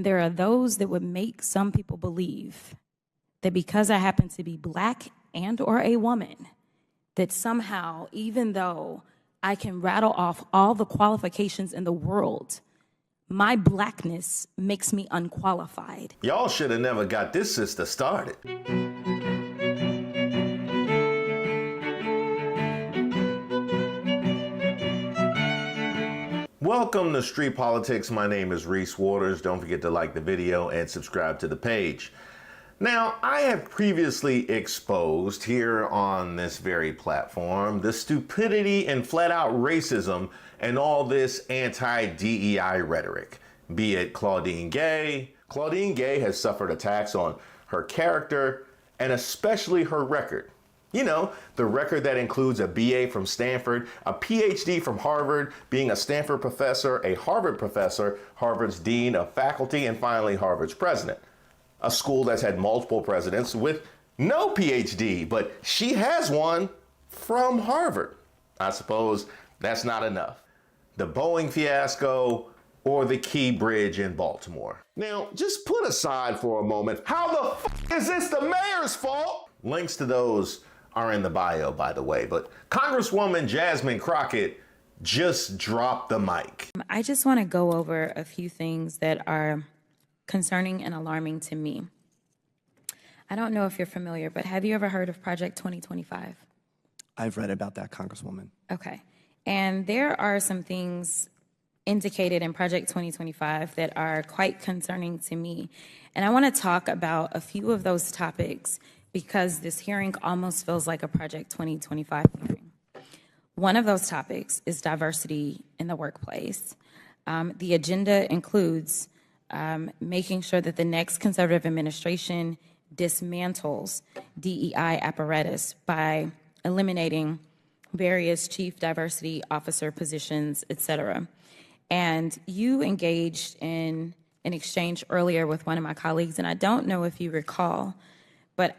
And there are those that would make some people believe that because I happen to be Black and or a woman, that somehow, even though I can rattle off all the qualifications in the world, my Blackness makes me unqualified. Y'all should have never got this sister started. Welcome to Street Politics. My name is Reese Waters. Don't forget to like the video and subscribe to the page. Now, I have previously exposed here on this very platform the stupidity and flat out racism and all this anti-DEI rhetoric, be it Claudine Gay. Claudine Gay has suffered attacks on her character and especially her record. You know, the record that includes a BA from Stanford, a PhD from Harvard, being a Stanford professor, a Harvard professor, Harvard's dean of faculty, and finally Harvard's president. A school that's had multiple presidents with no PhD, but she has one from Harvard. I suppose that's not enough. The Boeing fiasco or the Key Bridge in Baltimore. Now, just put aside for a moment, how the f is this the mayor's fault? Links to those are in the bio, by the way, but Congresswoman Jasmine Crockett just dropped the mic. I just want to go over a few things that are concerning and alarming to me. I don't know if you're familiar, but have you ever heard of Project 2025? I've read about that, Congresswoman. Okay. And there are some things indicated in Project 2025 that are quite concerning to me. And I want to talk about a few of those topics because this hearing almost feels like a Project 2025 hearing. One of those topics is diversity in the workplace. The agenda includes making sure that the next conservative administration dismantles DEI apparatus by eliminating various chief diversity officer positions, et cetera. And you engaged in an exchange earlier with one of my colleagues, and I don't know if you recall, but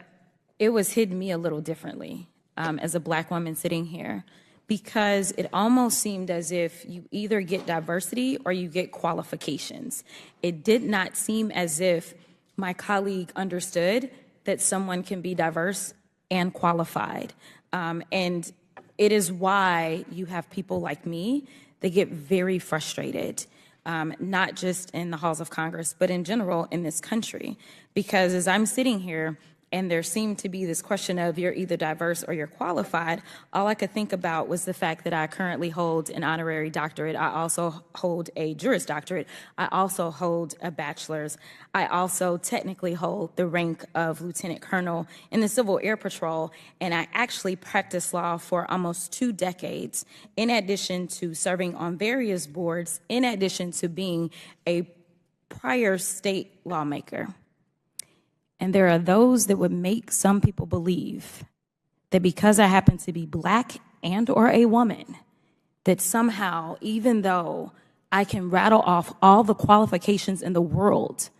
it was hitting me a little differently as a Black woman sitting here, because it almost seemed as if you either get diversity or you get qualifications. It did not seem as if my colleague understood that someone can be diverse and qualified. And it is why you have people like me that get very frustrated, not just in the halls of Congress, but in general in this country. Because as I'm sitting here, and there seemed to be this question of you're either diverse or you're qualified, all I could think about was the fact that I currently hold an honorary doctorate. I also hold a Juris Doctorate. I also hold a bachelor's. I also technically hold the rank of Lieutenant Colonel in the Civil Air Patrol, and I actually practiced law for almost 2 decades, in addition to serving on various boards, in addition to being a prior state lawmaker. And there are those that would make some people believe that because I happen to be Black and or a woman, that somehow, even though I can rattle off all the qualifications in the world,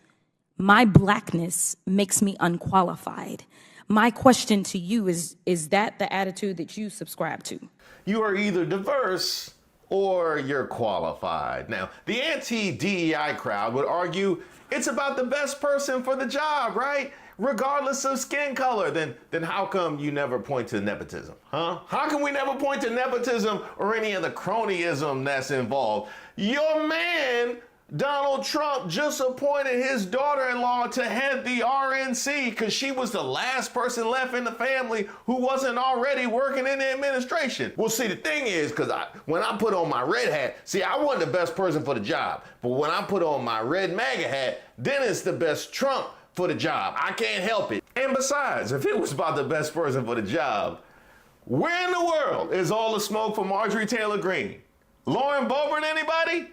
my Blackness makes me unqualified. My question to you is that the attitude that you subscribe to? You are either diverse or you're qualified. Now, the anti-DEI crowd would argue it's about the best person for the job, right? Regardless of skin color. Then how come you never point to nepotism, huh? How can we never point to nepotism or any of the cronyism that's involved? Your man, Donald Trump, just appointed his daughter-in-law to head the RNC because she was the last person left in the family who wasn't already working in the administration. Well, see, the thing is, because when I put on my red hat, see, I wasn't the best person for the job. But when I put on my red MAGA hat, then it's the best Trump for the job. I can't help it. And besides, if it was about the best person for the job, where in the world is all the smoke for Marjorie Taylor Greene? Lauren Boebert, anybody?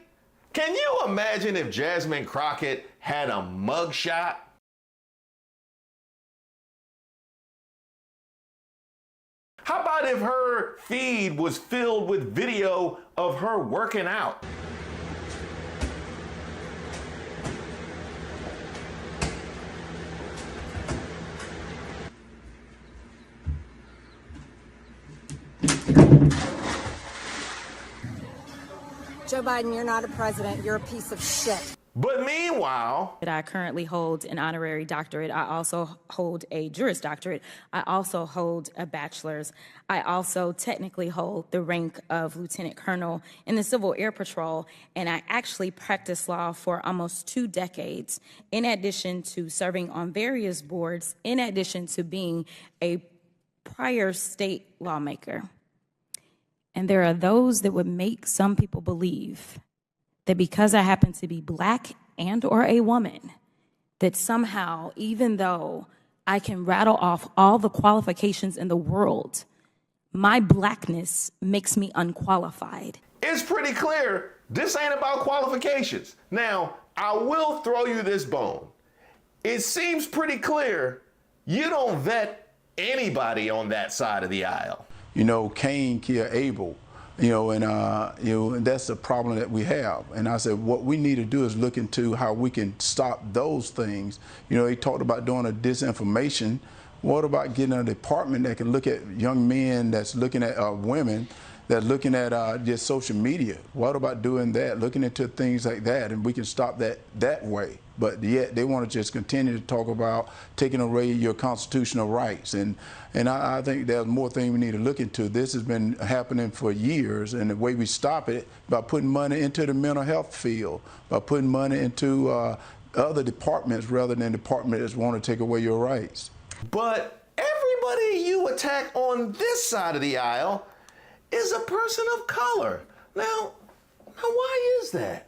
Can you imagine if Jasmine Crockett had a mugshot? How about if her feed was filled with video of her working out? Joe Biden, you're not a president. You're a piece of shit. But meanwhile, that I currently hold an honorary doctorate. I also hold a Juris Doctorate. I also hold a bachelor's. I also technically hold the rank of Lieutenant Colonel in the Civil Air Patrol, and I actually practiced law for almost 2 decades, in addition to serving on various boards, in addition to being a prior state lawmaker. And there are those that would make some people believe that because I happen to be Black and or a woman, that somehow, even though I can rattle off all the qualifications in the world, my Blackness makes me unqualified. it's pretty clear this ain't about qualifications. Now, I will throw you this bone. It seems pretty clear you don't vet anybody on that side of the aisle. You know, Cain killed Abel, and that's the problem that we have. And I said, what we need to do is look into how we can stop those things. He talked about doing a disinformation. What about getting a department that can look at young men that's looking at women that's looking at just social media? What about doing that, looking into things like that, and we can stop that way? But yet they want to just continue to talk about taking away your constitutional rights. And I think there's more things we need to look into. This has been happening for years, and the way we stop it, by putting money into the mental health field, by putting money into other departments rather than departments that want to take away your rights. But everybody you attack on this side of the aisle is a person of color. Now why is that?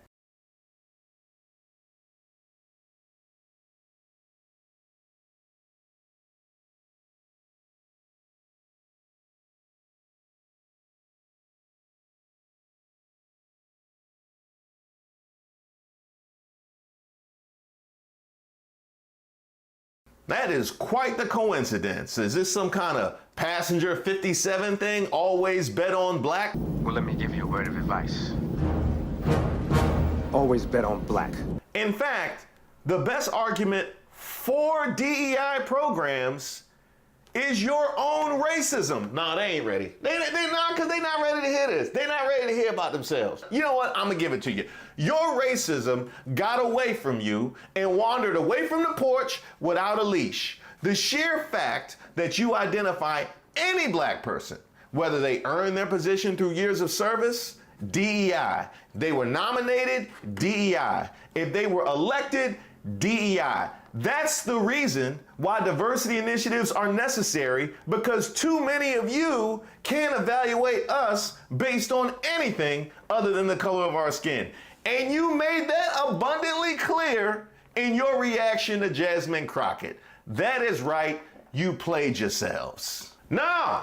That is quite the coincidence. Is this some kind of passenger 57 thing? Always bet on Black? Well, let me give you a word of advice. Always bet on Black. In fact, the best argument for DEI programs is your own racism. No, they ain't ready. They not, because they not ready to hear this. They not ready to hear about themselves. You know what? I'm gonna give it to you. Your racism got away from you and wandered away from the porch without a leash. The sheer fact that you identify any Black person, whether they earn their position through years of service, DEI. They were nominated, DEI. If they were elected, DEI. That's the reason why diversity initiatives are necessary, because too many of you can't evaluate us based on anything other than the color of our skin. And you made that abundantly clear in your reaction to Jasmine Crockett. That is right, you played yourselves. No,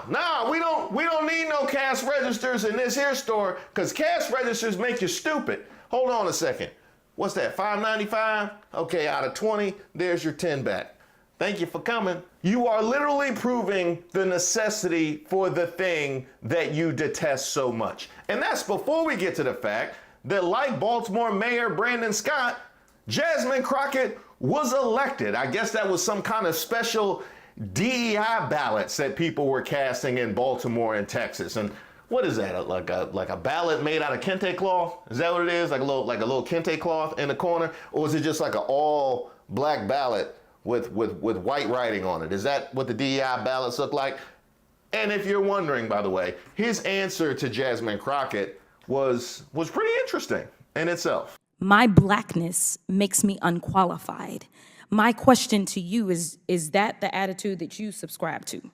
we don't need no cash registers in this here store, because cash registers make you stupid. Hold on a second. What's that, $5.95? Okay, out of 20, there's your 10 back. Thank you for coming. You are literally proving the necessity for the thing that you detest so much. And that's before we get to the fact that, like Baltimore Mayor Brandon Scott, Jasmine Crockett was elected. I guess that was some kind of special DEI ballots that people were casting in Baltimore and Texas. And what is that? Like a ballot made out of kente cloth? Is that what it is? Like a little kente cloth in the corner, or is it just like an all Black ballot with white writing on it? Is that what the DEI ballots look like? And if you're wondering, by the way, his answer to Jasmine Crockett was pretty interesting in itself. My Blackness makes me unqualified. My question to you is that the attitude that you subscribe to?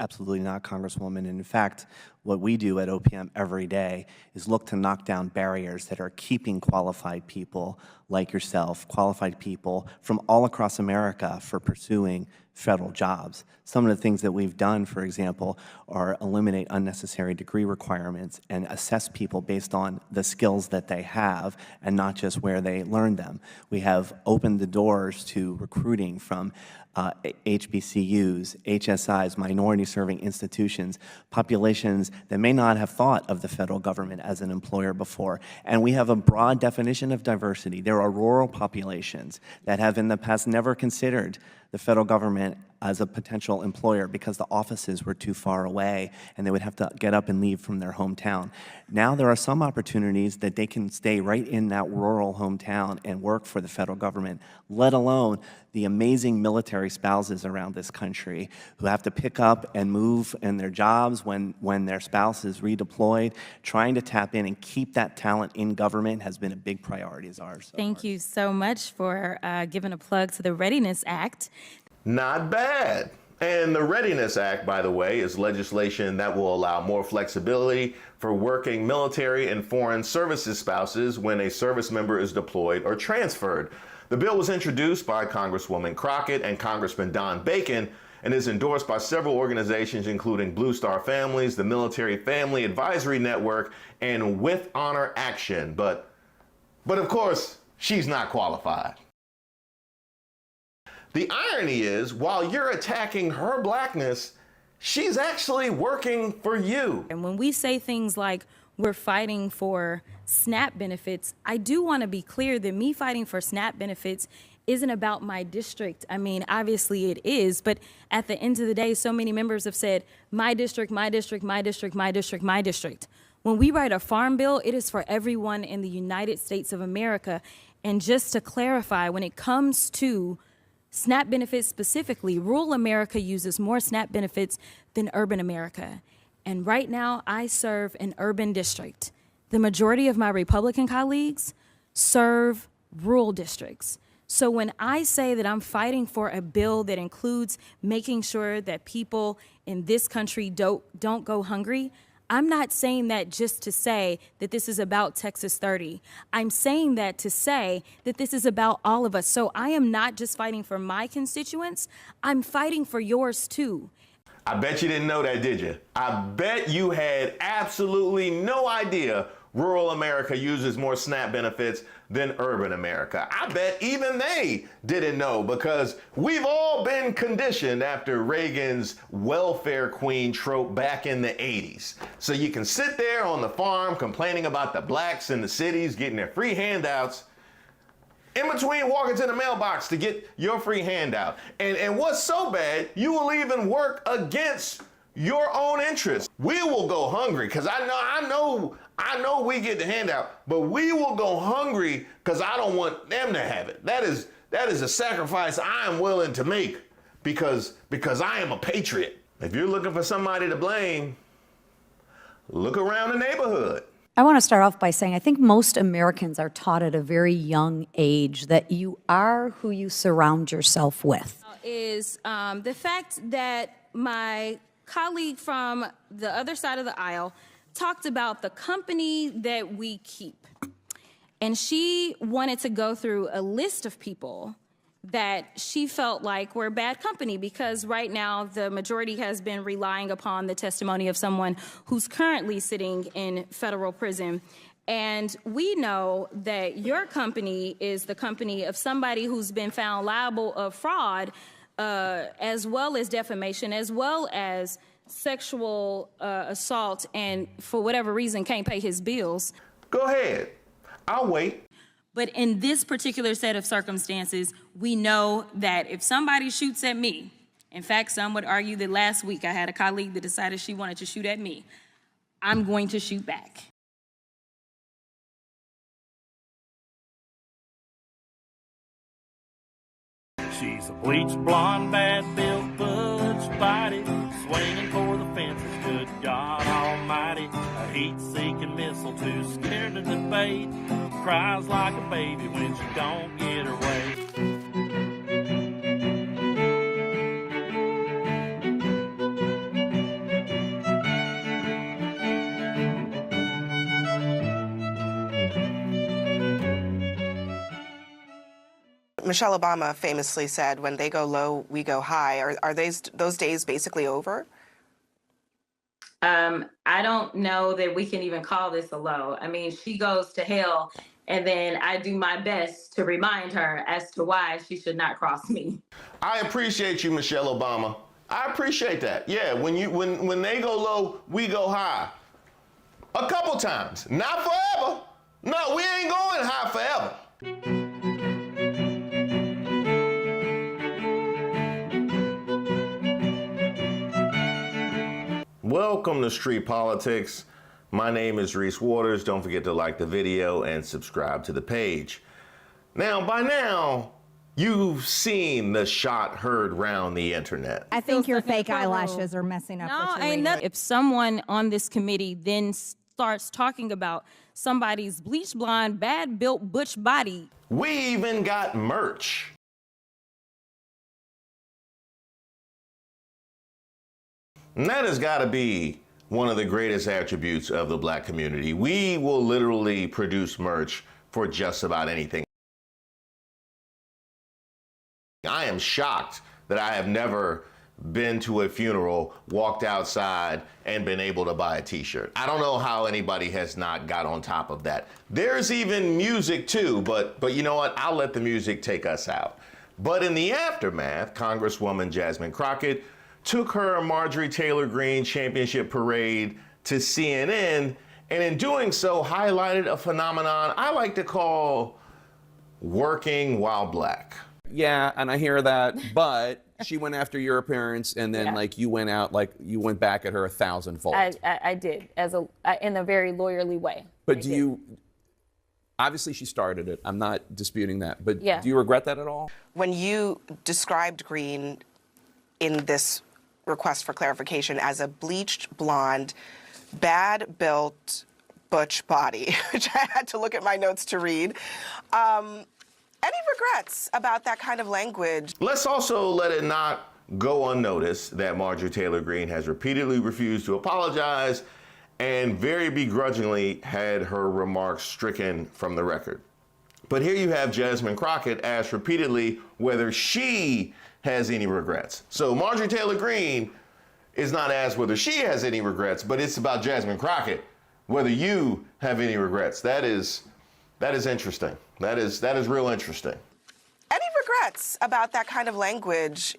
Absolutely not, Congresswoman. And in fact, what we do at OPM every day is look to knock down barriers that are keeping qualified people like yourself, qualified people from all across America for pursuing federal jobs. Some of the things that we've done, for example, are eliminate unnecessary degree requirements and assess people based on the skills that they have and not just where they learned them. We have opened the doors to recruiting from HBCUs, HSIs, minority-serving institutions, populations that may not have thought of the federal government as an employer before. And we have a broad definition of diversity. There are rural populations that have in the past never considered the federal government as a potential employer because the offices were too far away and they would have to get up and leave from their hometown. Now there are some opportunities that they can stay right in that rural hometown and work for the federal government, let alone the amazing military spouses around this country who have to pick up and move in their jobs when their spouse is redeployed. Trying to tap in and keep that talent in government has been a big priority of ours. Thank you so much for giving a plug to the Readiness Act. Not bad. And the Readiness Act, by the way, is legislation that will allow more flexibility for working military and foreign services spouses when a service member is deployed or transferred. The bill was introduced by Congresswoman Crockett and Congressman Don Bacon and is endorsed by several organizations, including Blue Star Families, the Military Family Advisory Network, and With Honor Action. But of course, she's not qualified. The irony is, while you're attacking her blackness, she's actually working for you. And when we say things like we're fighting for SNAP benefits, I do want to be clear that me fighting for SNAP benefits isn't about my district. I mean, obviously it is, but at the end of the day, so many members have said, my district, my district, my district, my district, my district. When we write a farm bill, it is for everyone in the United States of America. And just to clarify, when it comes to SNAP benefits specifically, rural America uses more SNAP benefits than urban America. And right now, I serve an urban district. The majority of my Republican colleagues serve rural districts. So when I say that I'm fighting for a bill that includes making sure that people in this country don't go hungry, I'm not saying that just to say that this is about Texas 30. I'm saying that to say that this is about all of us. So I am not just fighting for my constituents, I'm fighting for yours too. I bet you didn't know that, did you? I bet you had absolutely no idea rural America uses more SNAP benefits than urban America. I bet even they didn't know, because we've all been conditioned after Reagan's welfare queen trope back in the 80s. So you can sit there on the farm complaining about the blacks in the cities getting their free handouts, in between walking to the mailbox to get your free handout. And what's so bad, you will even work against your own interests. We will go hungry, because I know we get the handout, but we will go hungry because I don't want them to have it. That is a sacrifice I am willing to make because I am a patriot. If you're looking for somebody to blame, look around the neighborhood. I want to start off by saying I think most Americans are taught at a very young age that you are who you surround yourself with. Is the fact that my colleague from the other side of the aisle talked about the company that we keep. And she wanted to go through a list of people that she felt like were bad company, because right now the majority has been relying upon the testimony of someone who's currently sitting in federal prison. And we know that your company is the company of somebody who's been found liable of fraud, as well as defamation, as well as sexual assault, and for whatever reason can't pay his bills. Go ahead. I'll wait. But in this particular set of circumstances, we know that if somebody shoots at me, in fact, some would argue that last week I had a colleague that decided she wanted to shoot at me, I'm going to shoot back. She's a bleached blonde, bad-built, butch body, swinging for the fences, good God almighty. A heat-seeking missile, too scared to debate, cries like a baby when she don't get her way. Michelle Obama famously said, when they go low, we go high. Are those days basically over? I don't know that we can even call this a low. I mean, she goes to hell, and then I do my best to remind her as to why she should not cross me. I appreciate you, Michelle Obama. I appreciate that. Yeah, when they go low, we go high. A couple times, not forever. No, we ain't going high forever. Welcome to Street Politics. My name is Reese Waters. Don't forget to like the video and subscribe to the page. Now, by now, you've seen the shot heard round the internet. I think your fake eyelashes are messing up what you're reading. If someone on this committee then starts talking about somebody's bleach blonde, bad built butch body. We even got merch. And that has got to be one of the greatest attributes of the black community. We will literally produce merch for just about anything. I am shocked that I have never been to a funeral, walked outside, and been able to buy a t-shirt. I don't know how anybody has not got on top of that. There's even music too, but you know what? I'll let the music take us out. But in the aftermath, Congresswoman Jasmine Crockett took her Marjorie Taylor Greene championship parade to CNN, and in doing so highlighted a phenomenon I like to call working while black. Yeah, and I hear that, but she went after your appearance, and then like you went back at her 1,000-fold. I did, in a very lawyerly way. But obviously she started it, I'm not disputing that, but do you regret that at all? When you described Greene in this request for clarification as a bleached blonde, bad-built butch body, which I had to look at my notes to read, any regrets about that kind of language? Let's also let it not go unnoticed that Marjorie Taylor Greene has repeatedly refused to apologize and very begrudgingly had her remarks stricken from the record. But here you have Jasmine Crockett asked repeatedly whether she has any regrets. So Marjorie Taylor Greene is not asked whether she has any regrets, but it's about Jasmine Crockett, whether you have any regrets. That is interesting. That is real interesting. Any regrets about that kind of language,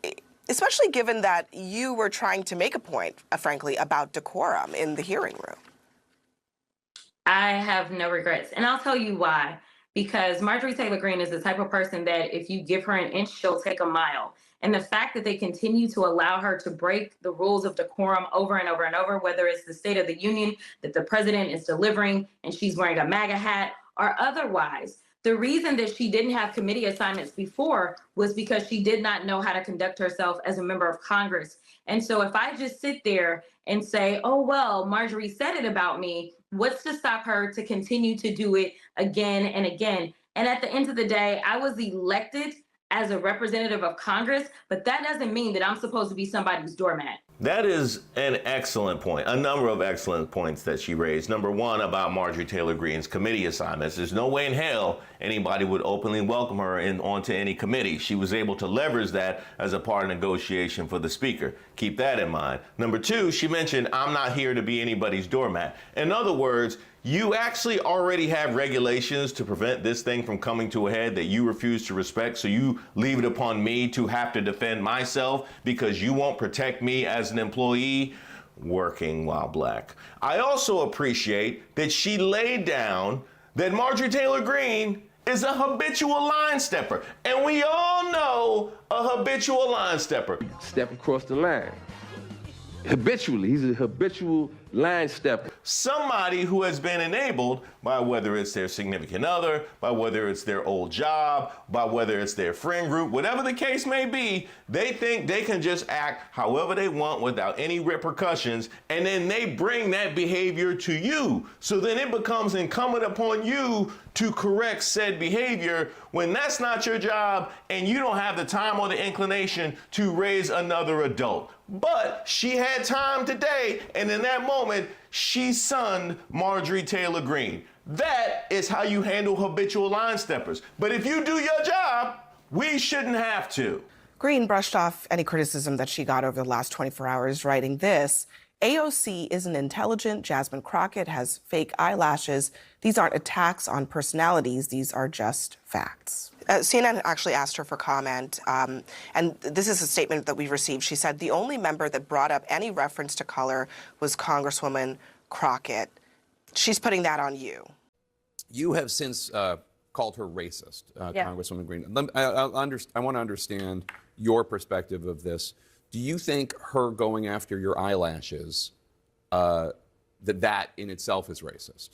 especially given that you were trying to make a point, frankly, about decorum in the hearing room? I have no regrets, and I'll tell you why. Because Marjorie Taylor Greene is the type of person that if you give her an inch, she'll take a mile. And the fact that they continue to allow her to break the rules of decorum over and over and over, whether it's the State of the Union that the president is delivering and she's wearing a MAGA hat or otherwise, the reason that she didn't have committee assignments before was because she did not know how to conduct herself as a member of Congress. And so if I just sit there and say, oh, well, Marjorie said it about me, what's to stop her to continue to do it again and again? And at the end of the day, I was elected as a representative of Congress, but that doesn't mean that I'm supposed to be somebody's doormat. That is an excellent point. A number of excellent points that she raised. Number one, about Marjorie Taylor Greene's committee assignments. There's no way in hell anybody would openly welcome her onto any committee. She was able to leverage that as a part of negotiation for the speaker. Keep that in mind. Number two, she mentioned, I'm not here to be anybody's doormat. In other words, you actually already have regulations to prevent this thing from coming to a head that you refuse to respect, so you leave it upon me to have to defend myself because you won't protect me as an employee. Working while black. I also appreciate that she laid down that Marjorie Taylor Greene is a habitual line stepper. And we all know a habitual line stepper. Step across the line. Habitually, he's a habitual line stepper. Somebody who has been enabled by whether it's their significant other, by whether it's their old job, by whether it's their friend group, whatever the case may be, they think they can just act however they want without any repercussions, and then they bring that behavior to you. So then it becomes incumbent upon you to correct said behavior when that's not your job and you don't have the time or the inclination to raise another adult. But she had time today, and in that moment, she sunned Marjorie Taylor Greene. That is how you handle habitual line steppers. But if you do your job, we shouldn't have to. Greene brushed off any criticism that she got over the last 24 hours, writing this: AOC isn't intelligent. Jasmine Crockett has fake eyelashes. These aren't attacks on personalities. These are just facts. CNN actually asked her for comment, and this is a statement that we received. She said the only member that brought up any reference to color was Congresswoman Crockett. She's putting that on you. You have since called her racist, Congresswoman Greene. I want to understand your perspective of this. Do you think her going after your eyelashes that in itself is racist?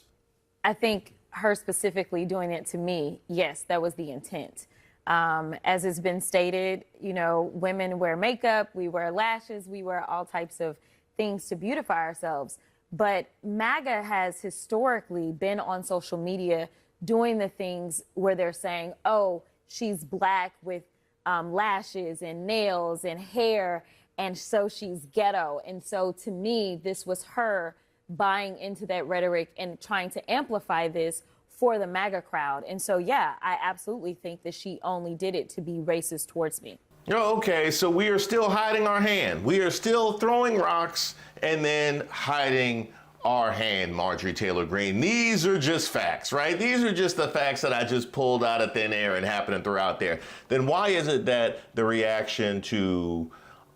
I think her specifically doing it to me, yes, that was the intent. As has been stated, you know, women wear makeup, we wear lashes, we wear all types of things to beautify ourselves. But MAGA has historically been on social media doing the things where they're saying, oh, she's black with lashes and nails and hair, and so she's ghetto. And so to me, this was her buying into that rhetoric and trying to amplify this for the MAGA crowd. And so, yeah, I absolutely think that she only did it to be racist towards me. Okay, so we are still hiding our hand. We are still throwing rocks and then hiding our hand, Marjorie Taylor Greene. These are just facts, right? These are just the facts that I just pulled out of thin air and happened to throw out there. Then why is it that the reaction to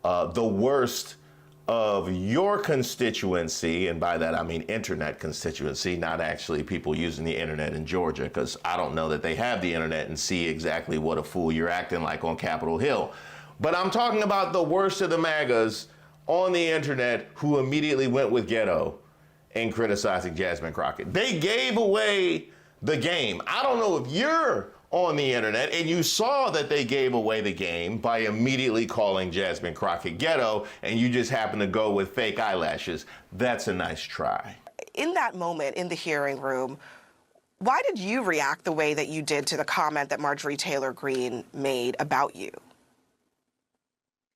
the worst of your constituency, and by that I mean internet constituency, not actually people using the internet in Georgia, because I don't know that they have the internet and see exactly what a fool you're acting like on Capitol Hill. But I'm talking about the worst of the MAGAs on the internet who immediately went with ghetto in criticizing Jasmine Crockett. They gave away the game. I don't know if you're on the internet and you saw that they gave away the game by immediately calling Jasmine Crockett ghetto, and you just happen to go with fake eyelashes. That's a nice try. In that moment in the hearing room, why did you react the way that you did to the comment that Marjorie Taylor Greene made about you?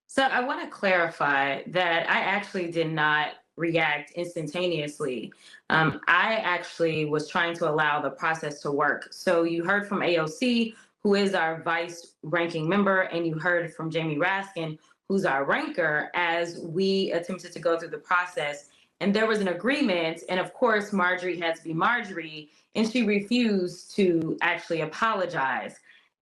So I want to clarify that I actually did not react instantaneously. I actually was trying to allow the process to work. So you heard from AOC, who is our vice ranking member, and you heard from Jamie Raskin, who's our ranker, as we attempted to go through the process. And there was an agreement, and of course, Marjorie had to be Marjorie, and she refused to actually apologize.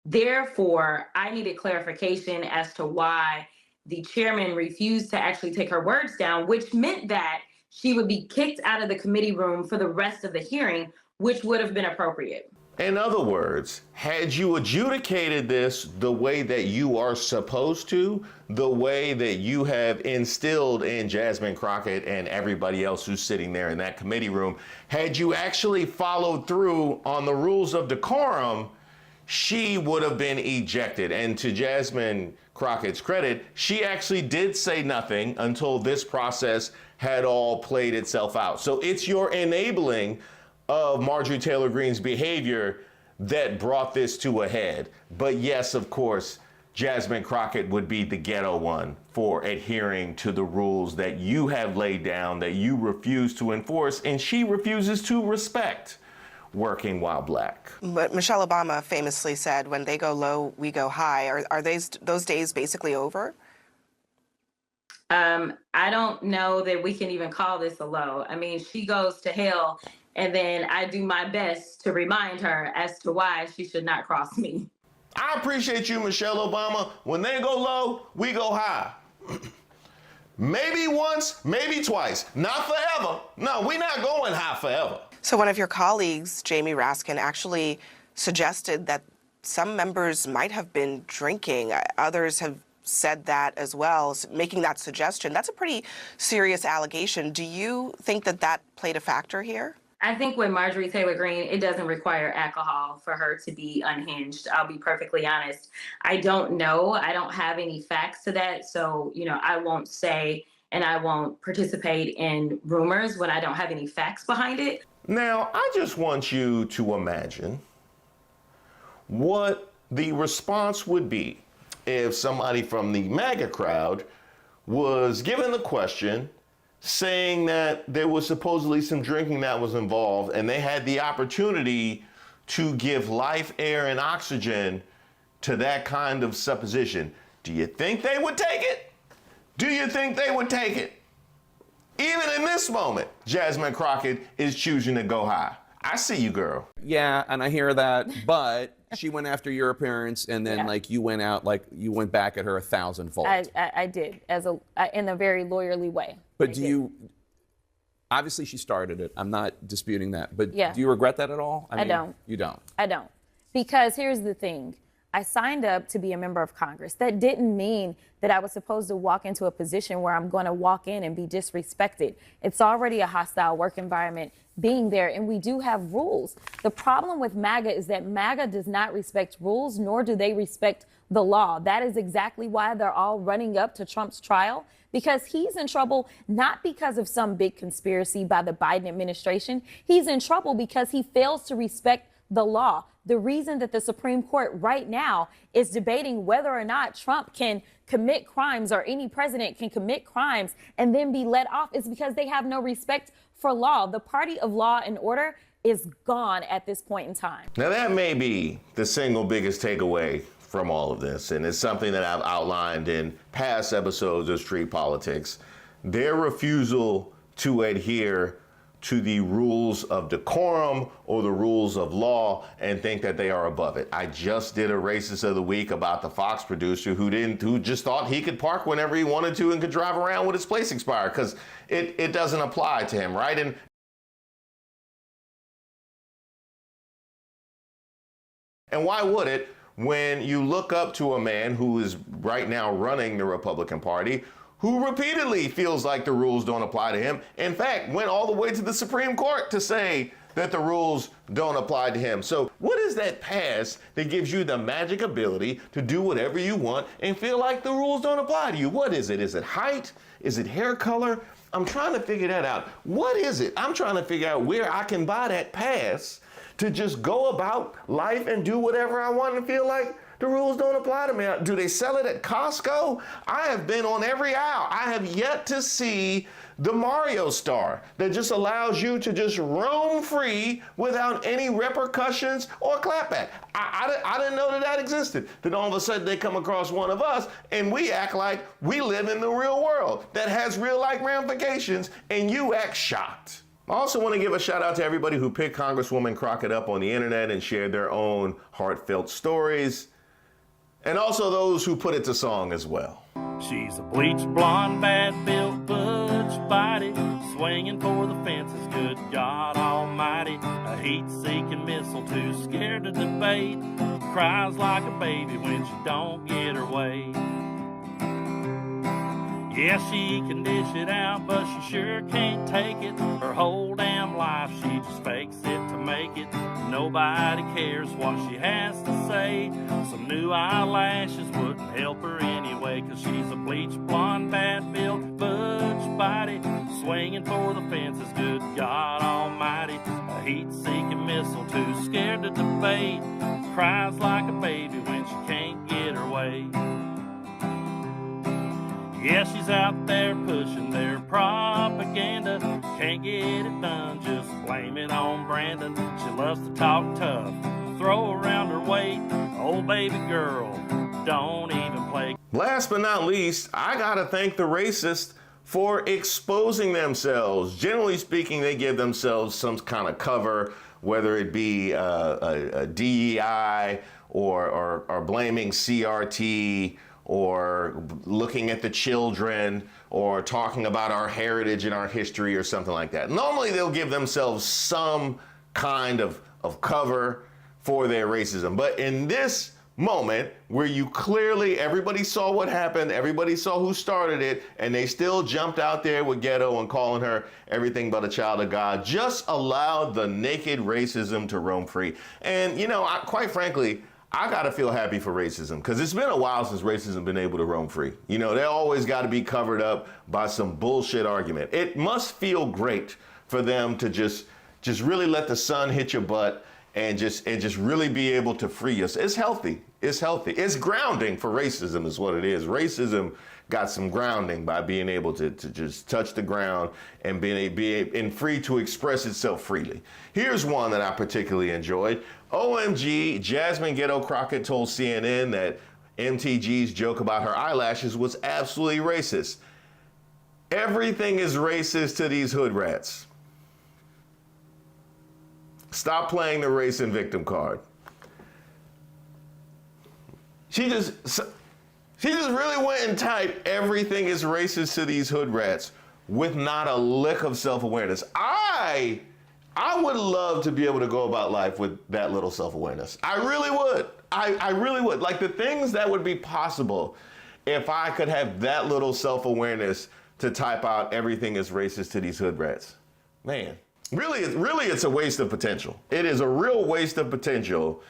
Therefore, I needed clarification as to why the chairman refused to actually take her words down, which meant that she would be kicked out of the committee room for the rest of the hearing, which would have been appropriate. In other words, had you adjudicated this the way that you are supposed to, the way that you have instilled in Jasmine Crockett and everybody else who's sitting there in that committee room, had you actually followed through on the rules of decorum, she would have been ejected. And to Jasmine Crockett's credit, she actually did say nothing until this process had all played itself out. So it's your enabling of Marjorie Taylor Greene's behavior that brought this to a head. But yes, of course, Jasmine Crockett would be the ghetto one for adhering to the rules that you have laid down, that you refuse to enforce, and she refuses to respect. Working while black. But Michelle Obama famously said, when they go low, we go high. Are those days basically over? I don't know that we can even call this a low. I mean, she goes to hell, and then I do my best to remind her as to why she should not cross me. I appreciate you, Michelle Obama. When they go low, we go high. Maybe once, maybe twice. Not forever. No, we're not going high forever. So one of your colleagues, Jamie Raskin, actually suggested that some members might have been drinking. Others have said that as well, making that suggestion. That's a pretty serious allegation. Do you think that that played a factor here? I think with Marjorie Taylor Greene, it doesn't require alcohol for her to be unhinged. I'll be perfectly honest. I don't know. I don't have any facts to that. So, you know, I won't say and I won't participate in rumors when I don't have any facts behind it. Now, I just want you to imagine what the response would be if somebody from the MAGA crowd was given the question saying that there was supposedly some drinking that was involved, and they had the opportunity to give life, air, and oxygen to that kind of supposition. Do you think they would take it? Do you think they would take it? Even in this moment, Jasmine Crockett is choosing to go high. I see you, girl. Yeah, and I hear that, but she went after your appearance, and then you went out, you went back at her 1,000-fold. I did, in a very lawyerly way. But obviously she started it. I'm not disputing that. But do you regret that at all? I don't. You don't? I don't. Because here's the thing. I signed up to be a member of Congress. That didn't mean that I was supposed to walk into a position where I'm going to walk in and be disrespected. It's already a hostile work environment being there, and we do have rules. The problem with MAGA is that MAGA does not respect rules, nor do they respect the law. That is exactly why they're all running up to Trump's trial, because he's in trouble not because of some big conspiracy by the Biden administration. He's in trouble because he fails to respect the law. The reason that the Supreme Court right now is debating whether or not Trump can commit crimes or any president can commit crimes and then be let off is because they have no respect for law. The party of law and order is gone at this point in time. Now, that may be the single biggest takeaway from all of this, and it's something that I've outlined in past episodes of Street Politics. Their refusal to adhere to the rules of decorum or the rules of law and think that they are above it. I just did a Racist of the Week about the Fox producer who just thought he could park whenever he wanted to and could drive around with his place expired because it doesn't apply to him, right? And why would it when you look up to a man who is right now running the Republican Party, who repeatedly feels like the rules don't apply to him, in fact, went all the way to the Supreme Court to say that the rules don't apply to him. So what is that pass that gives you the magic ability to do whatever you want and feel like the rules don't apply to you? What is it? Is it height? Is it hair color? I'm trying to figure that out. What is it? I'm trying to figure out where I can buy that pass to just go about life and do whatever I want and feel like the rules don't apply to me. Do they sell it at Costco? I have been on every aisle. I have yet to see the Mario Star that just allows you to just roam free without any repercussions or clapback. I didn't know that existed. Then all of a sudden they come across one of us and we act like we live in the real world that has real life ramifications and you act shocked. I also want to give a shout out to everybody who picked Congresswoman Crockett up on the internet and shared their own heartfelt stories. And also those who put it to song as well. She's a bleached blonde, bad-built butch body, swinging for the fences, good God almighty. A heat-seeking missile, too scared to debate, cries like a baby when she don't get her way. Yeah, she can dish it out, but she sure can't take it. Her whole damn life, she just fakes it to make it. Nobody cares what she has to say. Some new eyelashes wouldn't help her anyway, 'cause she's a bleached blonde, bad-built butch body, swinging for the fences, good God almighty. A heat-seeking missile, too scared to debate, cries like a baby when she can't get her way. Yeah, she's out there pushing their propaganda. Can't get it done, just blame it on Brandon. She loves to talk tough, throw around her weight. Oh, baby girl, don't even play. Last but not least, I gotta thank the racists for exposing themselves. Generally speaking, they give themselves some kind of cover, whether it be a DEI or blaming CRT, or looking at the children, or talking about our heritage and our history or something like that. Normally they'll give themselves some kind of cover for their racism. But in this moment where you clearly, everybody saw what happened, everybody saw who started it, and they still jumped out there with ghetto and calling her everything but a child of God, just allowed the naked racism to roam free. And, you know, quite frankly, I gotta feel happy for racism, because it's been a while since racism been able to roam free. You know, they always gotta be covered up by some bullshit argument. It must feel great for them to just really let the sun hit your butt and just really be able to free us. It's healthy. It's healthy. It's grounding for racism is what it is. Racism got some grounding by being able to just touch the ground and being free to express itself freely. Here's one that I particularly enjoyed. OMG, Jasmine Ghetto Crockett told CNN that MTG's joke about her eyelashes was absolutely racist. Everything is racist to these hood rats. Stop playing the race and victim card. She just really went and typed everything is racist to these hood rats with not a lick of self-awareness. I would love to be able to go about life with that little self-awareness. I really would. I really would. Like the things that would be possible if I could have that little self-awareness to type out everything is racist to these hood rats. Man, really it's a waste of potential. It is a real waste of potential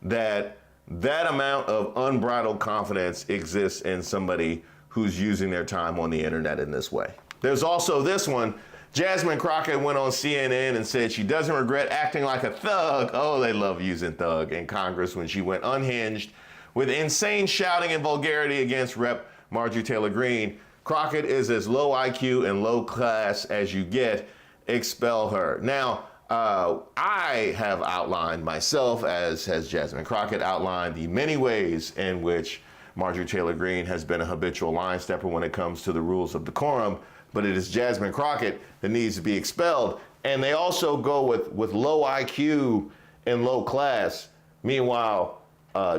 that amount of unbridled confidence exists in somebody who's using their time on the internet in this way. There's also this one. Jasmine Crockett went on CNN and said she doesn't regret acting like a thug. Oh, they love using thug in Congress when she went unhinged with insane shouting and vulgarity against Rep. Marjorie Taylor Greene. Crockett is as low IQ and low class as you get. Expel her. Now, I have outlined myself, as has Jasmine Crockett outlined, the many ways in which Marjorie Taylor Greene has been a habitual line stepper when it comes to the rules of decorum. But it is Jasmine Crockett that needs to be expelled. And they also go with low IQ and low class. Meanwhile,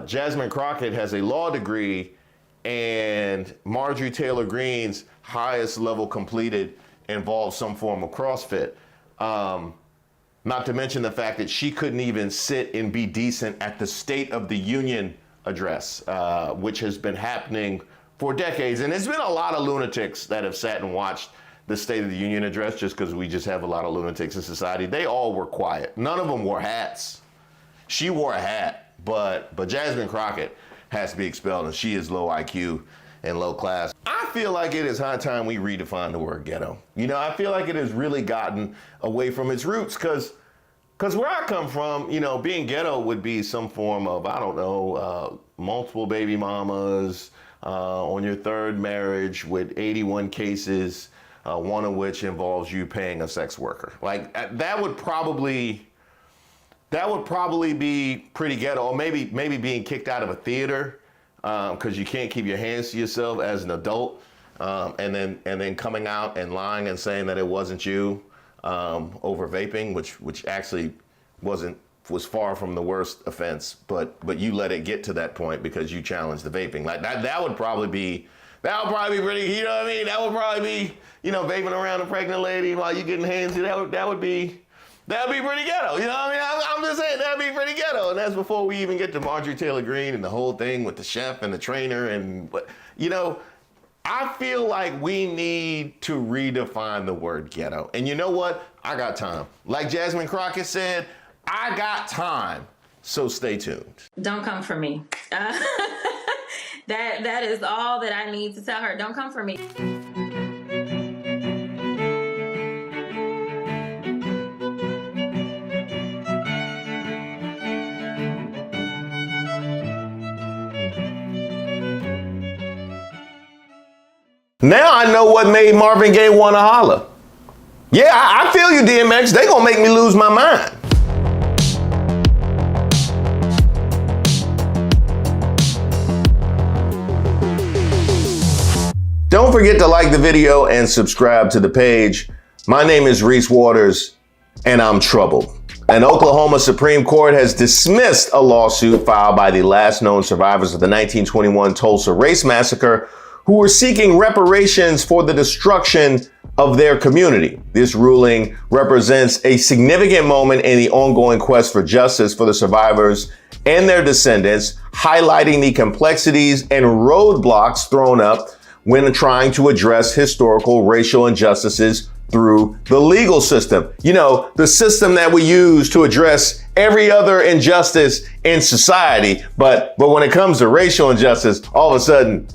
Jasmine Crockett has a law degree and Marjorie Taylor Greene's highest level completed involves some form of CrossFit. Not to mention the fact that she couldn't even sit and be decent at the State of the Union address, which has been happening for decades. And there's been a lot of lunatics that have sat and watched the State of the Union address just because we just have a lot of lunatics in society. They all were quiet. None of them wore hats. She wore a hat, but Jasmine Crockett has to be expelled, and she is low IQ and low class. I feel like it is high time we redefine the word ghetto. You know, I feel like it has really gotten away from its roots because where I come from, you know, being ghetto would be some form of, I don't know, multiple baby mamas, on your third marriage with 81 cases, one of which involves you paying a sex worker. Like that would probably be pretty ghetto, or maybe being kicked out of a theater because you can't keep your hands to yourself as an adult, and then coming out and lying and saying that it wasn't you over vaping, which actually was far from the worst offense, but you let it get to that point because you challenged the vaping. Like that would probably be pretty, you know what I mean? That would probably be, you know, vaping around a pregnant lady while you getting handsy. That would be pretty ghetto. You know what I mean? I'm just saying that'd be pretty ghetto. And that's before we even get to Marjorie Taylor Greene and the whole thing with the chef and the trainer you know, I feel like we need to redefine the word ghetto. And you know what? I got time. Like Jasmine Crockett said, I got time. So stay tuned. Don't come for me. That is all that I need to tell her. Don't come for me. Now I know what made Marvin Gaye want to holler. Yeah, I feel you, DMX. They gonna make me lose my mind. Don't forget to like the video and subscribe to the page. My name is Reese Waters, and I'm troubled. An Oklahoma Supreme Court has dismissed a lawsuit filed by the last known survivors of the 1921 Tulsa Race Massacre, who were seeking reparations for the destruction of their community. This ruling represents a significant moment in the ongoing quest for justice for the survivors and their descendants, highlighting the complexities and roadblocks thrown up when trying to address historical racial injustices through the legal system. You know, the system that we use to address every other injustice in society. But when it comes to racial injustice, all of a sudden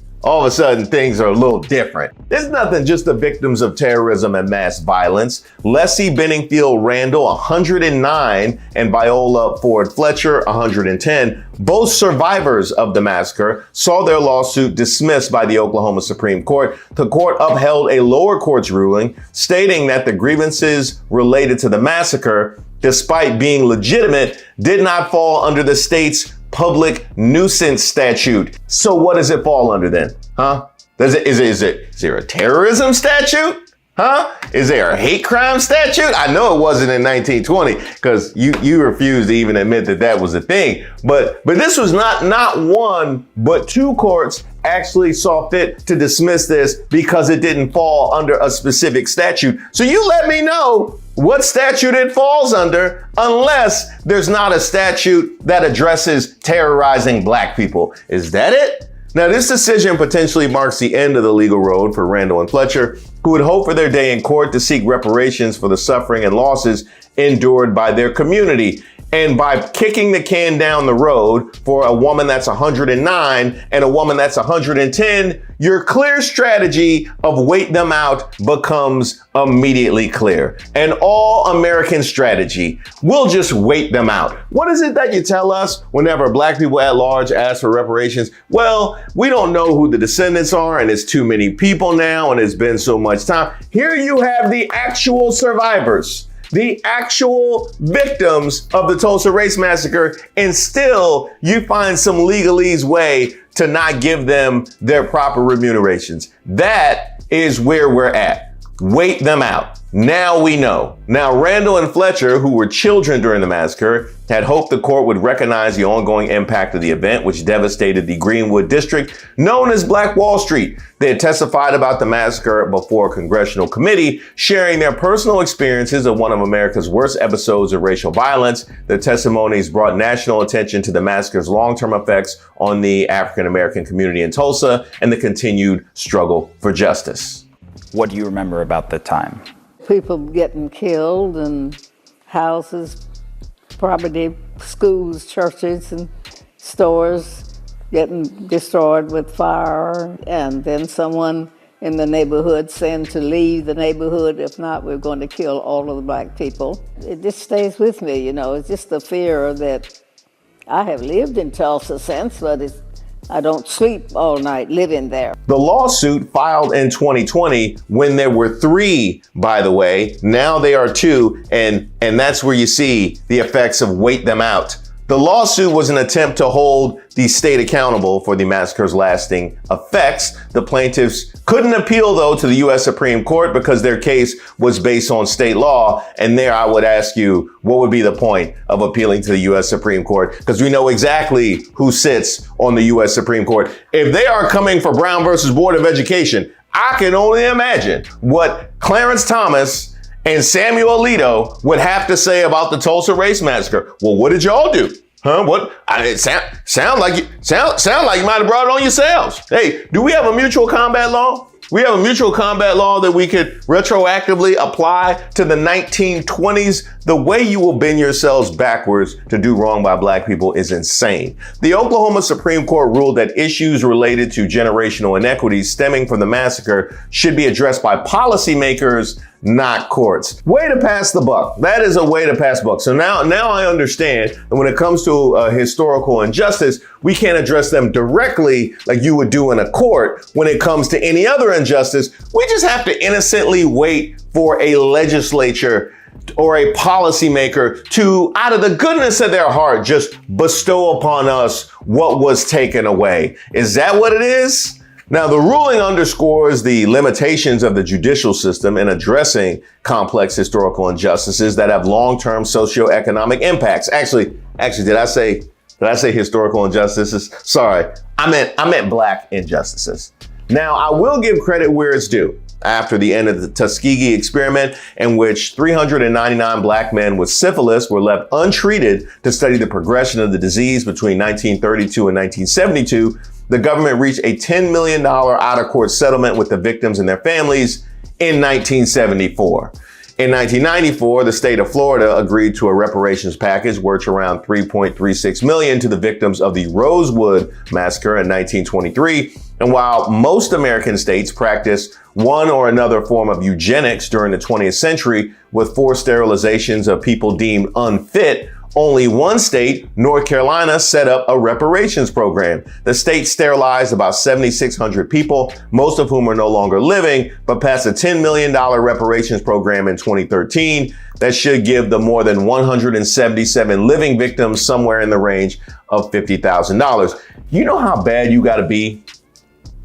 things are a little different. There's nothing just the victims of terrorism and mass violence. Leslie Benningfield Randall, 109, and Viola Ford Fletcher, 110, both survivors of the massacre, saw their lawsuit dismissed by the Oklahoma Supreme Court. The court upheld a lower court's ruling, stating that the grievances related to the massacre, despite being legitimate, did not fall under the state's public nuisance statute. So what does it fall under then? Huh? Is there a terrorism statute? Huh? Is there a hate crime statute? I know it wasn't in 1920 because you refused to even admit that that was a thing. But this was not one, but two courts actually saw fit to dismiss this because it didn't fall under a specific statute. So you let me know what statute it falls under, unless there's not a statute that addresses terrorizing black people. Is that it? Now, this decision potentially marks the end of the legal road for Randall and Fletcher, who would hope for their day in court to seek reparations for the suffering and losses endured by their community. And by kicking the can down the road for a woman that's 109 and a woman that's 110, your clear strategy of wait them out becomes immediately clear. An all-American strategy. We'll just wait them out. What is it that you tell us whenever black people at large ask for reparations? Well, we don't know who the descendants are, and it's too many people now, and it's been so much time. Here you have the actual survivors, the actual victims of the Tulsa Race Massacre, and still you find some legalese way to not give them their proper remunerations. That is where we're at. Wait them out. Now we know. Now, Randall and Fletcher, who were children during the massacre, had hoped the court would recognize the ongoing impact of the event, which devastated the Greenwood district, known as Black Wall Street. They had testified about the massacre before a congressional committee, sharing their personal experiences of one of America's worst episodes of racial violence. Their testimonies brought national attention to the massacre's long-term effects on the African-American community in Tulsa and the continued struggle for justice. What do you remember about the time? People getting killed and houses, property, schools, churches, and stores getting destroyed with fire, and then someone in the neighborhood saying to leave the neighborhood, if not, we're going to kill all of the black people. It just stays with me, you know. It's just the fear that I have lived in Tulsa since, but I don't sleep all night living there. The lawsuit filed in 2020 when there were 3, by the way. Now they are 2, and that's where you see the effects of wait them out. The lawsuit was an attempt to hold the state accountable for the massacre's lasting effects. The plaintiffs couldn't appeal, though, to the U.S. Supreme Court because their case was based on state law. And there I would ask you, what would be the point of appealing to the U.S. Supreme Court? Because we know exactly who sits on the U.S. Supreme Court. If they are coming for Brown versus Board of Education, I can only imagine what Clarence Thomas and Samuel Alito would have to say about the Tulsa Race Massacre. Well, what did y'all do? Huh? What? It sound like you might have brought it on yourselves. Hey, do we have a mutual combat law? We have a mutual combat law that we could retroactively apply to the 1920s. The way you will bend yourselves backwards to do wrong by black people is insane. The Oklahoma Supreme Court ruled that issues related to generational inequities stemming from the massacre should be addressed by policymakers, not courts. Way to pass the buck. That is a way to pass the buck. So now I understand that when it comes to historical injustice, we can't address them directly like you would do in a court. When it comes to any other injustice, we just have to innocently wait for a legislature or a policymaker to, out of the goodness of their heart, just bestow upon us what was taken away. Is that what it is? Now, the ruling underscores the limitations of the judicial system in addressing complex historical injustices that have long-term socioeconomic impacts. Actually, did I say historical injustices? Sorry, I meant black injustices. Now, I will give credit where it's due. After the end of the Tuskegee experiment, in which 399 black men with syphilis were left untreated to study the progression of the disease between 1932 and 1972, the government reached a $10 million out-of-court settlement with the victims and their families in 1974. In 1994, the state of Florida agreed to a reparations package worth around $3.36 million to the victims of the Rosewood Massacre in 1923. And while most American states practiced one or another form of eugenics during the 20th century with forced sterilizations of people deemed unfit, only one state, North Carolina, set up a reparations program. The state sterilized about 7,600 people, most of whom are no longer living, but passed a $10 million reparations program in 2013 that should give the more than 177 living victims somewhere in the range of $50,000. You know how bad you got to be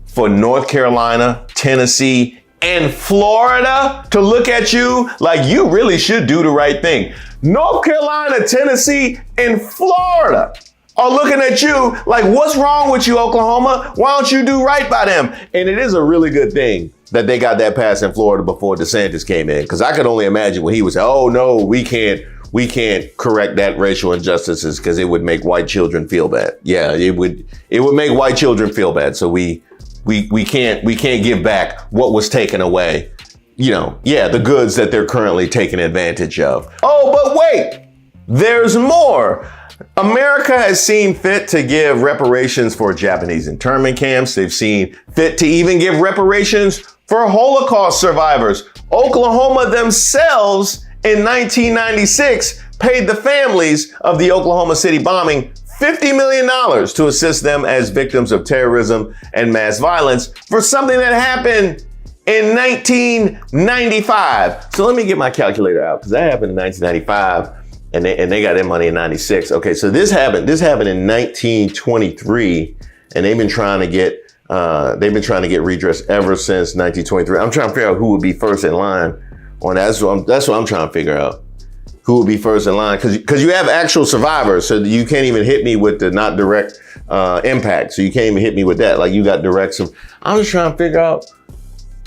for North Carolina, Tennessee, and Florida to look at you like you really should do the right thing. North Carolina, Tennessee, and Florida are looking at you like, what's wrong with you, Oklahoma? Why don't you do right by them? And it is a really good thing that they got that pass in Florida before DeSantis came in, because I could only imagine when he was, oh no, we can't correct that racial injustices because it would make white children feel bad. Yeah, it would make white children feel bad. So we can't give back what was taken away. The goods that they're currently taking advantage of. Oh, but wait, there's more. America has seen fit to give reparations for Japanese internment camps. They've seen fit to even give reparations for Holocaust survivors. Oklahoma themselves in 1996 paid the families of the Oklahoma City bombing $50 million to assist them as victims of terrorism and mass violence for something that happened in 1995. So let me get my calculator out, because that happened in 1995 and they got their money in 96. Okay, so this happened in 1923, and they've been trying to get redress ever since 1923. I'm trying to figure out who would be first in line on that. That's what I'm trying to figure out. Who would be first in line? Because you have actual survivors, so you can't even hit me with the not direct impact. So you can't even hit me with that. Like, you got direct. I'm just trying to figure out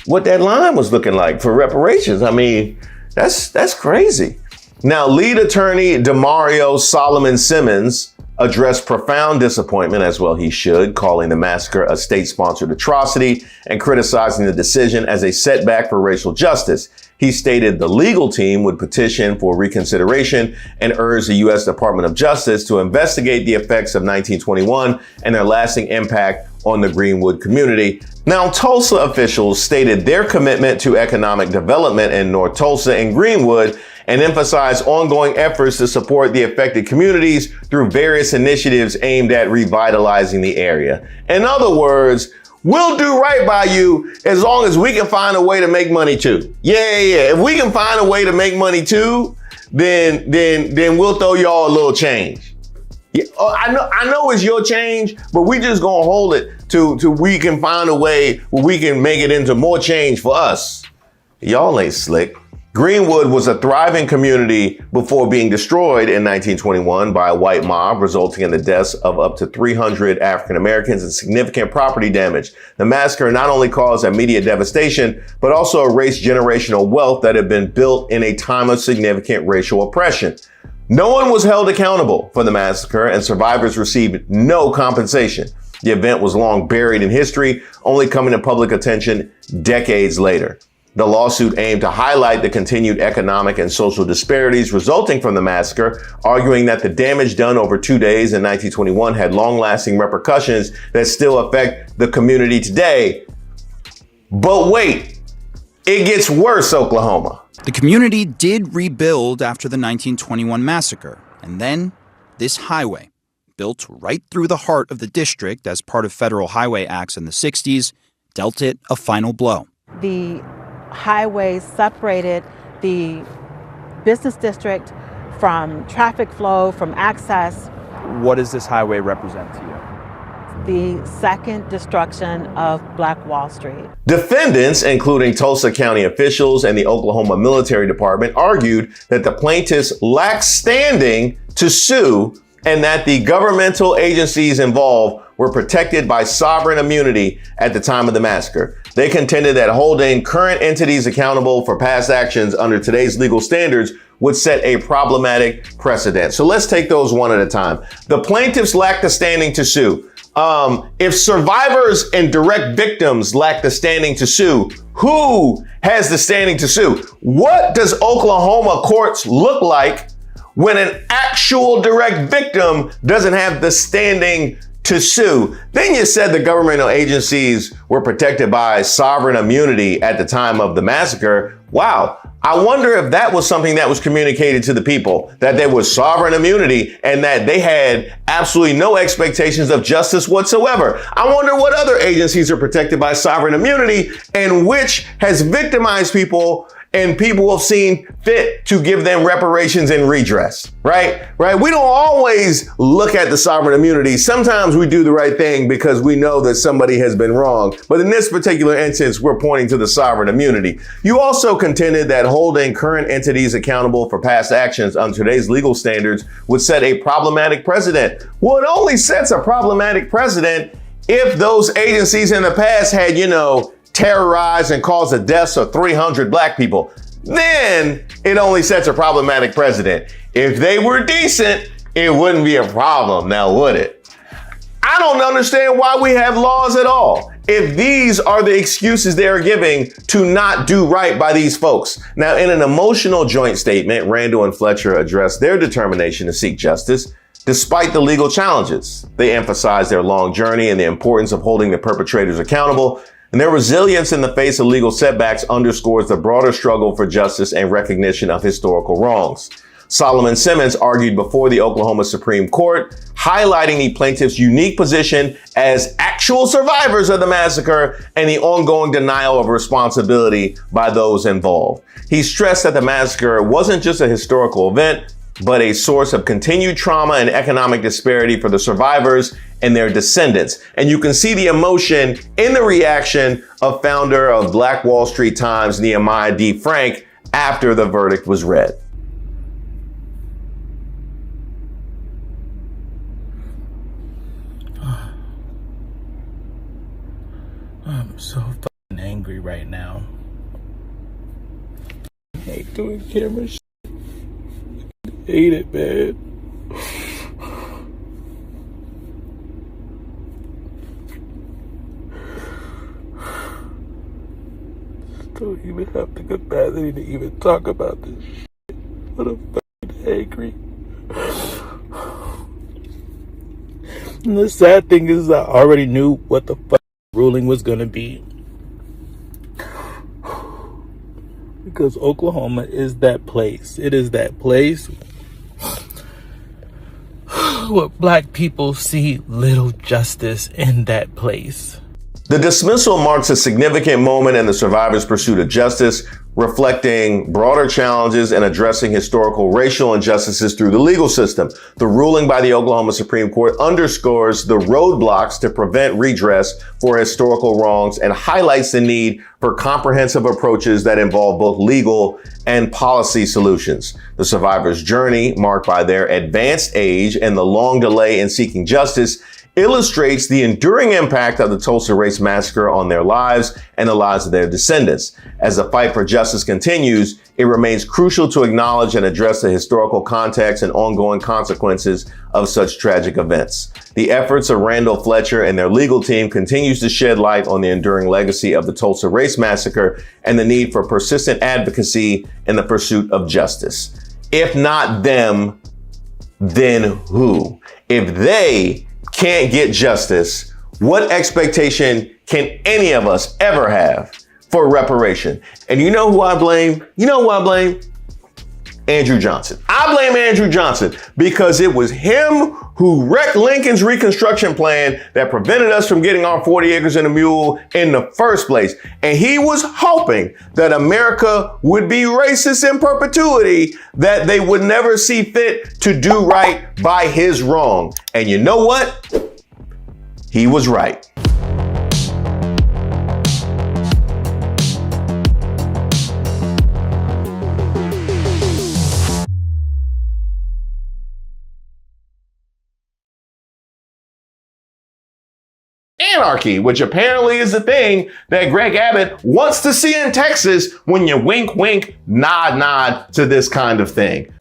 what that line was looking like for reparations. I mean, that's crazy. Now, lead attorney DeMario Solomon Simmons addressed profound disappointment, as well he should, calling the massacre a state-sponsored atrocity and criticizing the decision as a setback for racial justice. He stated the legal team would petition for reconsideration and urge the U.S. Department of Justice to investigate the effects of 1921 and their lasting impact on the Greenwood community. Now, Tulsa officials stated their commitment to economic development in North Tulsa and Greenwood and emphasized ongoing efforts to support the affected communities through various initiatives aimed at revitalizing the area. In other words, we'll do right by you as long as we can find a way to make money too. Yeah. If we can find a way to make money too, then we'll throw y'all a little change. Yeah, I know it's your change, but we just gonna hold it till we can find a way where we can make it into more change for us. Y'all ain't slick. Greenwood was a thriving community before being destroyed in 1921 by a white mob, resulting in the deaths of up to 300 African Americans and significant property damage. The massacre not only caused immediate devastation, but also erased generational wealth that had been built in a time of significant racial oppression. No one was held accountable for the massacre, and survivors received no compensation. The event was long buried in history, only coming to public attention decades later. The lawsuit aimed to highlight the continued economic and social disparities resulting from the massacre, arguing that the damage done over 2 days in 1921 had long-lasting repercussions that still affect the community today. But wait, it gets worse, Oklahoma. The community did rebuild after the 1921 massacre, and then this highway, built right through the heart of the district as part of federal highway acts in the 60s, dealt it a final blow. The highway separated the business district from traffic flow, from access. What does this highway represent to you? The second destruction of Black Wall Street. Defendants, including Tulsa County officials and the Oklahoma Military Department, argued that the plaintiffs lacked standing to sue and that the governmental agencies involved were protected by sovereign immunity at the time of the massacre. They contended that holding current entities accountable for past actions under today's legal standards would set a problematic precedent. So let's take those one at a time. The plaintiffs lack the standing to sue. If survivors and direct victims lack the standing to sue, who has the standing to sue? What does Oklahoma courts look like when an actual direct victim doesn't have the standing to sue? Then you said the governmental agencies were protected by sovereign immunity at the time of the massacre. Wow. I wonder if that was something that was communicated to the people, that there was sovereign immunity and that they had absolutely no expectations of justice whatsoever. I wonder what other agencies are protected by sovereign immunity and which has victimized people and people have seen fit to give them reparations and redress, right? We don't always look at the sovereign immunity. Sometimes we do the right thing because we know that somebody has been wrong. But in this particular instance, we're pointing to the sovereign immunity. You also contended that holding current entities accountable for past actions under today's legal standards would set a problematic precedent. Well, it only sets a problematic precedent if those agencies in the past had, terrorized and caused the deaths of 300 black people. Then it only sets a problematic precedent. If they were decent, it wouldn't be a problem, now would it? I don't understand why we have laws at all if these are the excuses they are giving to not do right by these folks. Now, in an emotional joint statement, Randall and Fletcher addressed their determination to seek justice despite the legal challenges. They emphasized their long journey and the importance of holding the perpetrators accountable, and their resilience in the face of legal setbacks underscores the broader struggle for justice and recognition of historical wrongs. Solomon Simmons argued before the Oklahoma Supreme Court, highlighting the plaintiffs' unique position as actual survivors of the massacre and the ongoing denial of responsibility by those involved. He stressed that the massacre wasn't just a historical event, but a source of continued trauma and economic disparity for the survivors and their descendants. And you can see the emotion in the reaction of founder of Black Wall Street Times, Nehemiah D. Frank, after the verdict was read. I'm so fucking angry right now. I hate doing camera shit. I hate it, man. Don't even have the capacity to even talk about this shit. But I'm fucking angry. And the sad thing is I already knew what the fuck ruling was gonna be. Because Oklahoma is that place. It is that place where black people see little justice in that place. The dismissal marks a significant moment in the survivors' pursuit of justice, reflecting broader challenges and addressing historical racial injustices through the legal system. The ruling by the Oklahoma Supreme Court underscores the roadblocks to prevent redress for historical wrongs and highlights the need for comprehensive approaches that involve both legal and policy solutions. The survivors' journey, marked by their advanced age and the long delay in seeking justice, illustrates the enduring impact of the Tulsa Race Massacre on their lives and the lives of their descendants. As the fight for justice continues, it remains crucial to acknowledge and address the historical context and ongoing consequences of such tragic events. The efforts of Randall Fletcher and their legal team continues to shed light on the enduring legacy of the Tulsa Race Massacre and the need for persistent advocacy in the pursuit of justice. If not them, then who? If they can't get justice, what expectation can any of us ever have for reparation? And you know who I blame? Andrew Johnson. I blame Andrew Johnson because it was him who wrecked Lincoln's Reconstruction Plan that prevented us from getting our 40 acres and a mule in the first place. And he was hoping that America would be racist in perpetuity, that they would never see fit to do right by his wrong. And you know what? He was right. Anarchy, which apparently is the thing that Greg Abbott wants to see in Texas when you wink, wink, nod, nod to this kind of thing.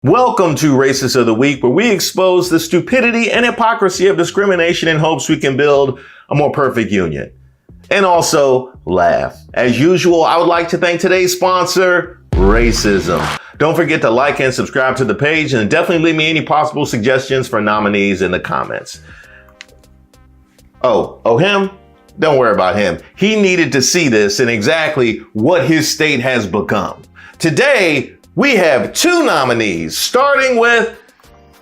Welcome to Racist of the Week, where we expose the stupidity and hypocrisy of discrimination in hopes we can build a more perfect union. And also laugh. As usual, I would like to thank today's sponsor, Racism. Don't forget to like and subscribe to the page, and definitely leave me any possible suggestions for nominees in the comments. Oh, him? Don't worry about him. He needed to see this and exactly what his state has become. Today, we have two nominees, starting with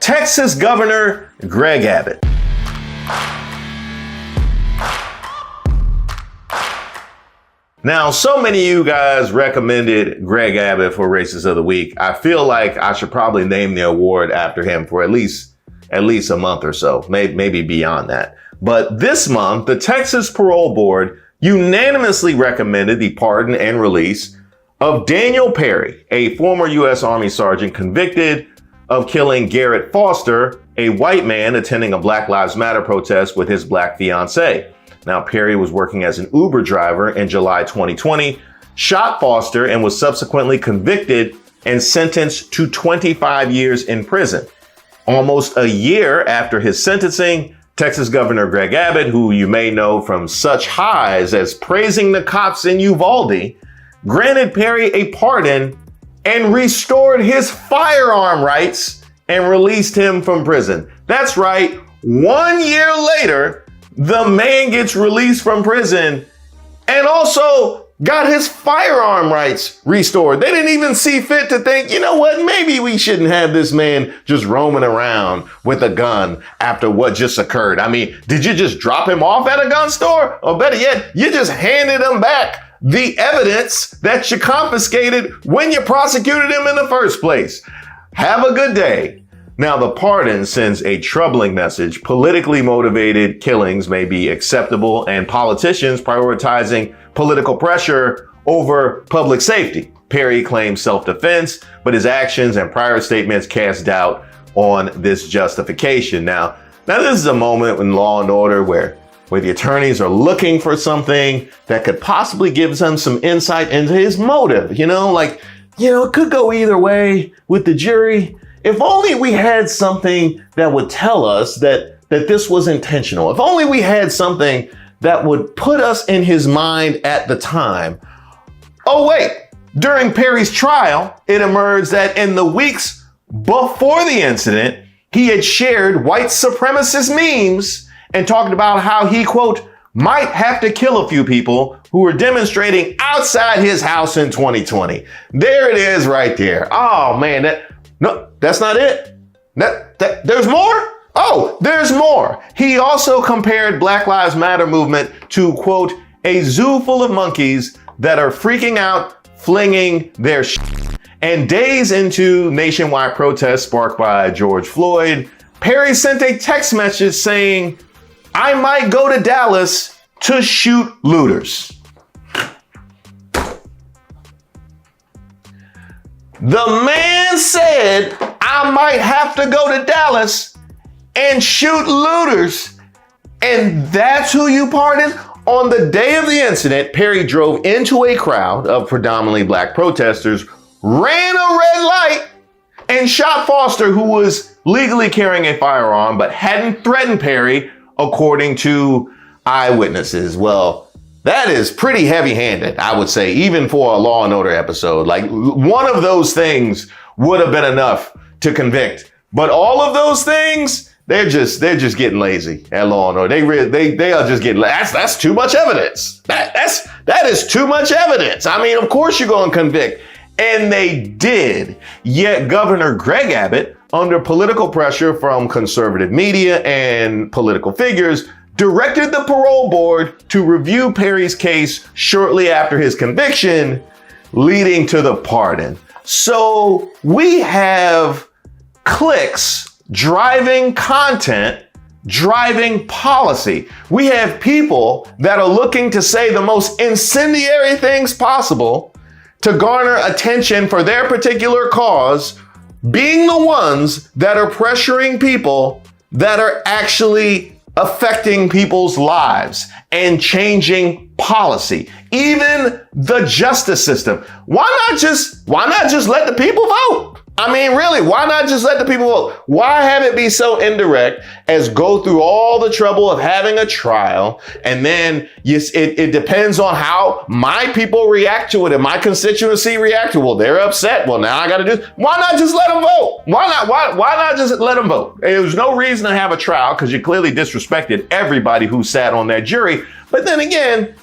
Texas Governor Greg Abbott. Now, so many of you guys recommended Greg Abbott for Racist of the Week. I feel like I should probably name the award after him for at least a month or so, maybe beyond that. But this month, the Texas Parole Board unanimously recommended the pardon and release of Daniel Perry, a former U.S. Army sergeant convicted of killing Garrett Foster, a white man attending a Black Lives Matter protest with his black fiancée. Now, Perry was working as an Uber driver in July 2020, shot Foster, and was subsequently convicted and sentenced to 25 years in prison. Almost a year after his sentencing, Texas Governor Greg Abbott, who you may know from such highs as praising the cops in Uvalde, granted Perry a pardon and restored his firearm rights and released him from prison. That's right, 1 year later, the man gets released from prison and also got his firearm rights restored. They didn't even see fit to think, you know what, maybe we shouldn't have this man just roaming around with a gun after what just occurred. I mean, did you just drop him off at a gun store? Or better yet, you just handed him back the evidence that you confiscated when you prosecuted him in the first place. Have a good day. Now, the pardon sends a troubling message. Politically motivated killings may be acceptable, and politicians prioritizing political pressure over public safety. Perry claims self-defense, but his actions and prior statements cast doubt on this justification. Now this is a moment in Law and Order where the attorneys are looking for something that could possibly give them some insight into his motive. It could go either way with the jury. If only we had something that would tell us that this was intentional. If only we had something that would put us in his mind at the time. Oh wait, during Perry's trial, it emerged that in the weeks before the incident, he had shared white supremacist memes and talked about how he, quote, might have to kill a few people who were demonstrating outside his house in 2020. There it is right there. Oh man, that's not it. There's more? Oh, there's more. He also compared Black Lives Matter movement to, quote, a zoo full of monkeys that are freaking out, flinging their shit. And days into nationwide protests sparked by George Floyd, Perry sent a text message saying, I might go to Dallas to shoot looters. The man said, I might have to go to Dallas and shoot looters. And that's who you pardoned? On the day of the incident, Perry drove into a crowd of predominantly black protesters, ran a red light, and shot Foster, who was legally carrying a firearm but hadn't threatened Perry, according to eyewitnesses. Well, that is pretty heavy-handed, I would say, even for a Law and Order episode. Like, one of those things would have been enough to convict. But all of those things, they're just getting lazy at Law and Order. They are just getting, that's too much evidence. That is too much evidence. I mean, of course you're going to convict. And they did. Yet Governor Greg Abbott, under political pressure from conservative media and political figures, directed the parole board to review Perry's case shortly after his conviction, leading to the pardon. So we have cliques driving content, driving policy. We have people that are looking to say the most incendiary things possible to garner attention for their particular cause, being the ones that are pressuring people that are actually affecting people's lives and changing policy, even the justice system. Why not just let the people vote? I mean, really, why not just let the people vote? Why have it be so indirect as go through all the trouble of having a trial, and then it depends on how my people react to it and my constituency react to it. Well, they're upset. Well, now I got to do. Why not just let them vote? Why not just let them vote? There's no reason to have a trial because you clearly disrespected everybody who sat on that jury. But then again,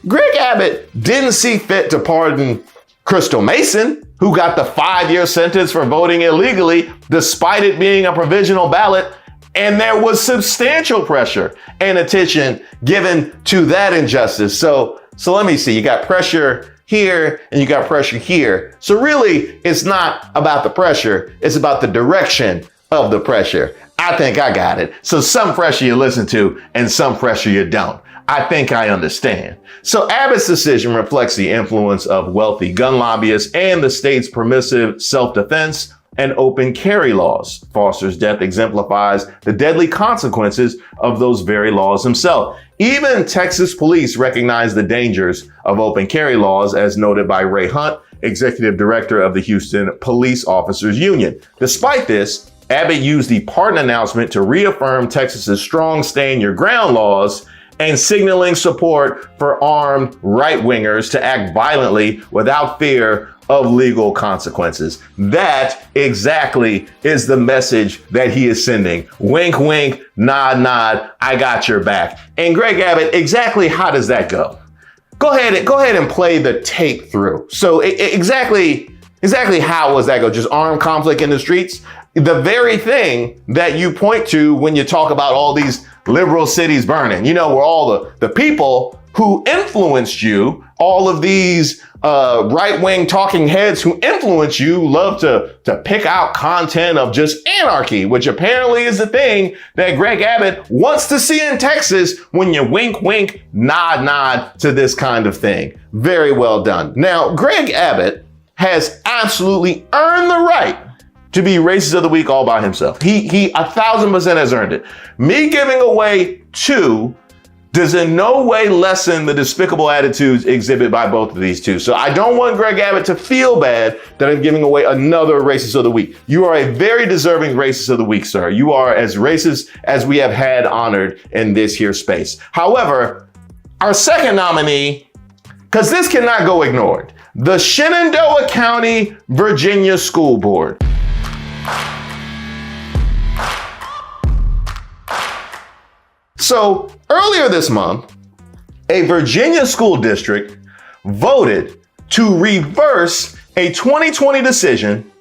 Greg Abbott didn't see fit to pardon Crystal Mason. who got the 5-year sentence for voting illegally, despite it being a provisional ballot. And there was substantial pressure and attention given to that injustice. So let me see, you got pressure here and you got pressure here. So really, it's not about the pressure, it's about the direction of the pressure. I think I got it. So some pressure you listen to and some pressure you don't. I think I understand. So Abbott's decision reflects the influence of wealthy gun lobbyists and the state's permissive self-defense and open carry laws. Foster's death exemplifies the deadly consequences of those very laws themselves. Even Texas police recognize the dangers of open carry laws, as noted by Ray Hunt, executive director of the Houston Police Officers Union. Despite this, Abbott used the pardon announcement to reaffirm Texas's strong stay-in-your-ground laws and signaling support for armed right-wingers to act violently without fear of legal consequences. That exactly is the message that he is sending. Wink, wink, nod, nod, I got your back. And Greg Abbott, exactly how does that go? Go ahead and play the tape through. So exactly how does that go? Just armed conflict in the streets? The very thing that you point to when you talk about all these liberal cities burning, where all the people who influenced you, all of these right-wing talking heads who influence you love to pick out content of just anarchy, which apparently is the thing that Greg Abbott wants to see in Texas when you wink, wink, nod, nod to this kind of thing. Very well done. Now, Greg Abbott has absolutely earned the right to be Racist of the Week all by himself. He 1,000% has earned it. Me giving away 2 does in no way lessen the despicable attitudes exhibited by both of these two. So I don't want Greg Abbott to feel bad that I'm giving away another Racist of the Week. You are a very deserving Racist of the Week, sir. You are as racist as we have had honored in this here space. However, our second nominee, because this cannot go ignored, the Shenandoah County, Virginia School Board. So earlier this month, a Virginia school district voted to reverse a 2020 decision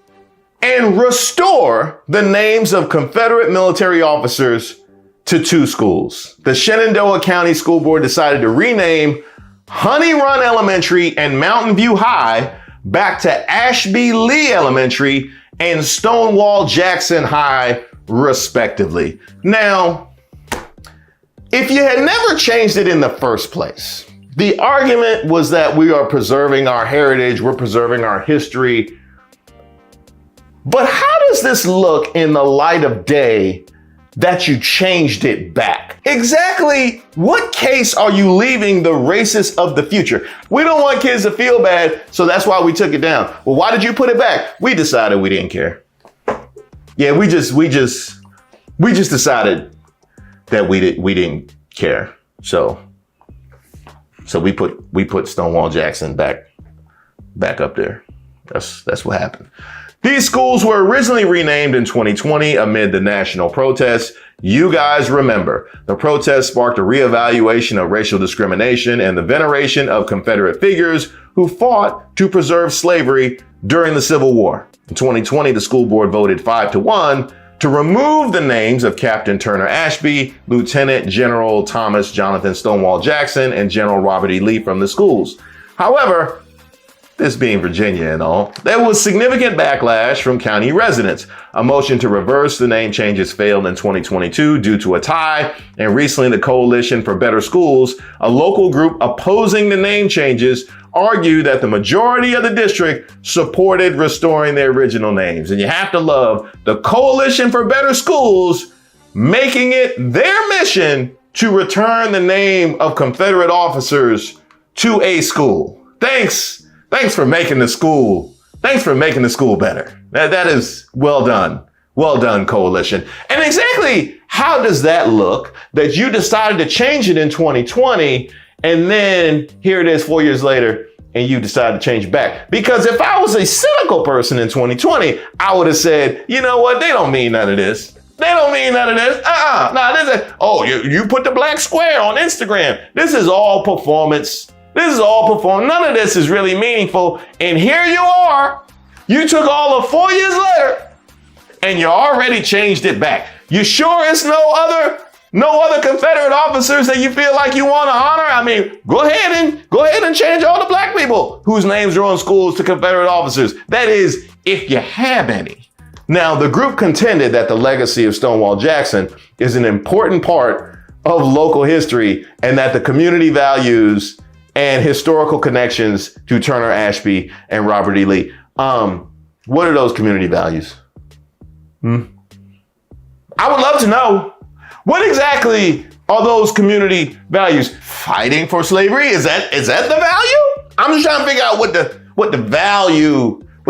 and restore the names of Confederate military officers to 2 schools. The Shenandoah County School Board decided to rename Honey Run Elementary and Mountain View High back to Ashby Lee Elementary and Stonewall Jackson High, respectively. Now, if you had never changed it in the first place, the argument was that we are preserving our heritage, we're preserving our history. But how does this look in the light of day that you changed it back? Exactly what case are you leaving the racists of the future? We don't want kids to feel bad, so that's why we took it down. Well, why did you put it back? We decided we didn't care. Yeah, we just decided that we didn't care. So we put Stonewall Jackson back up there. That's what happened. These schools were originally renamed in 2020 amid the national protests. You guys remember, the protests sparked a reevaluation of racial discrimination and the veneration of Confederate figures who fought to preserve slavery during the Civil War. In 2020, the school board voted 5-1 to remove the names of Captain Turner Ashby, Lieutenant General Thomas Jonathan Stonewall Jackson, and General Robert E. Lee from the schools. However, this being Virginia and all, there was significant backlash from county residents. A motion to reverse the name changes failed in 2022 due to a tie, and recently the Coalition for Better Schools, a local group opposing the name changes, argued that the majority of the district supported restoring their original names. And you have to love the Coalition for Better Schools making it their mission to return the name of Confederate officers to a school. Thanks for making the school. Thanks for making the school better. That is well done. Well done, Coalition. And exactly how does that look that you decided to change it in 2020 and then here it is 4 years later and you decided to change it back? Because if I was a cynical person in 2020, I would have said, you know what? They don't mean none of this. They don't mean none of this. You put the black square on Instagram. This is all performance. This is all performance. None of this is really meaningful. And here you are You took all of 4 years later and you already changed it back. You sure it's no other Confederate officers that you feel like you want to honor? I mean, go ahead and change all the black people whose names are on schools to Confederate officers. That is, if you have any. Now, the group contended that the legacy of Stonewall Jackson is an important part of local history and that the community values and historical connections to Turner Ashby and Robert E. Lee. What are those community values? I would love to know. What exactly are those community values? Fighting for slavery? Is that the value? I'm just trying to figure out what the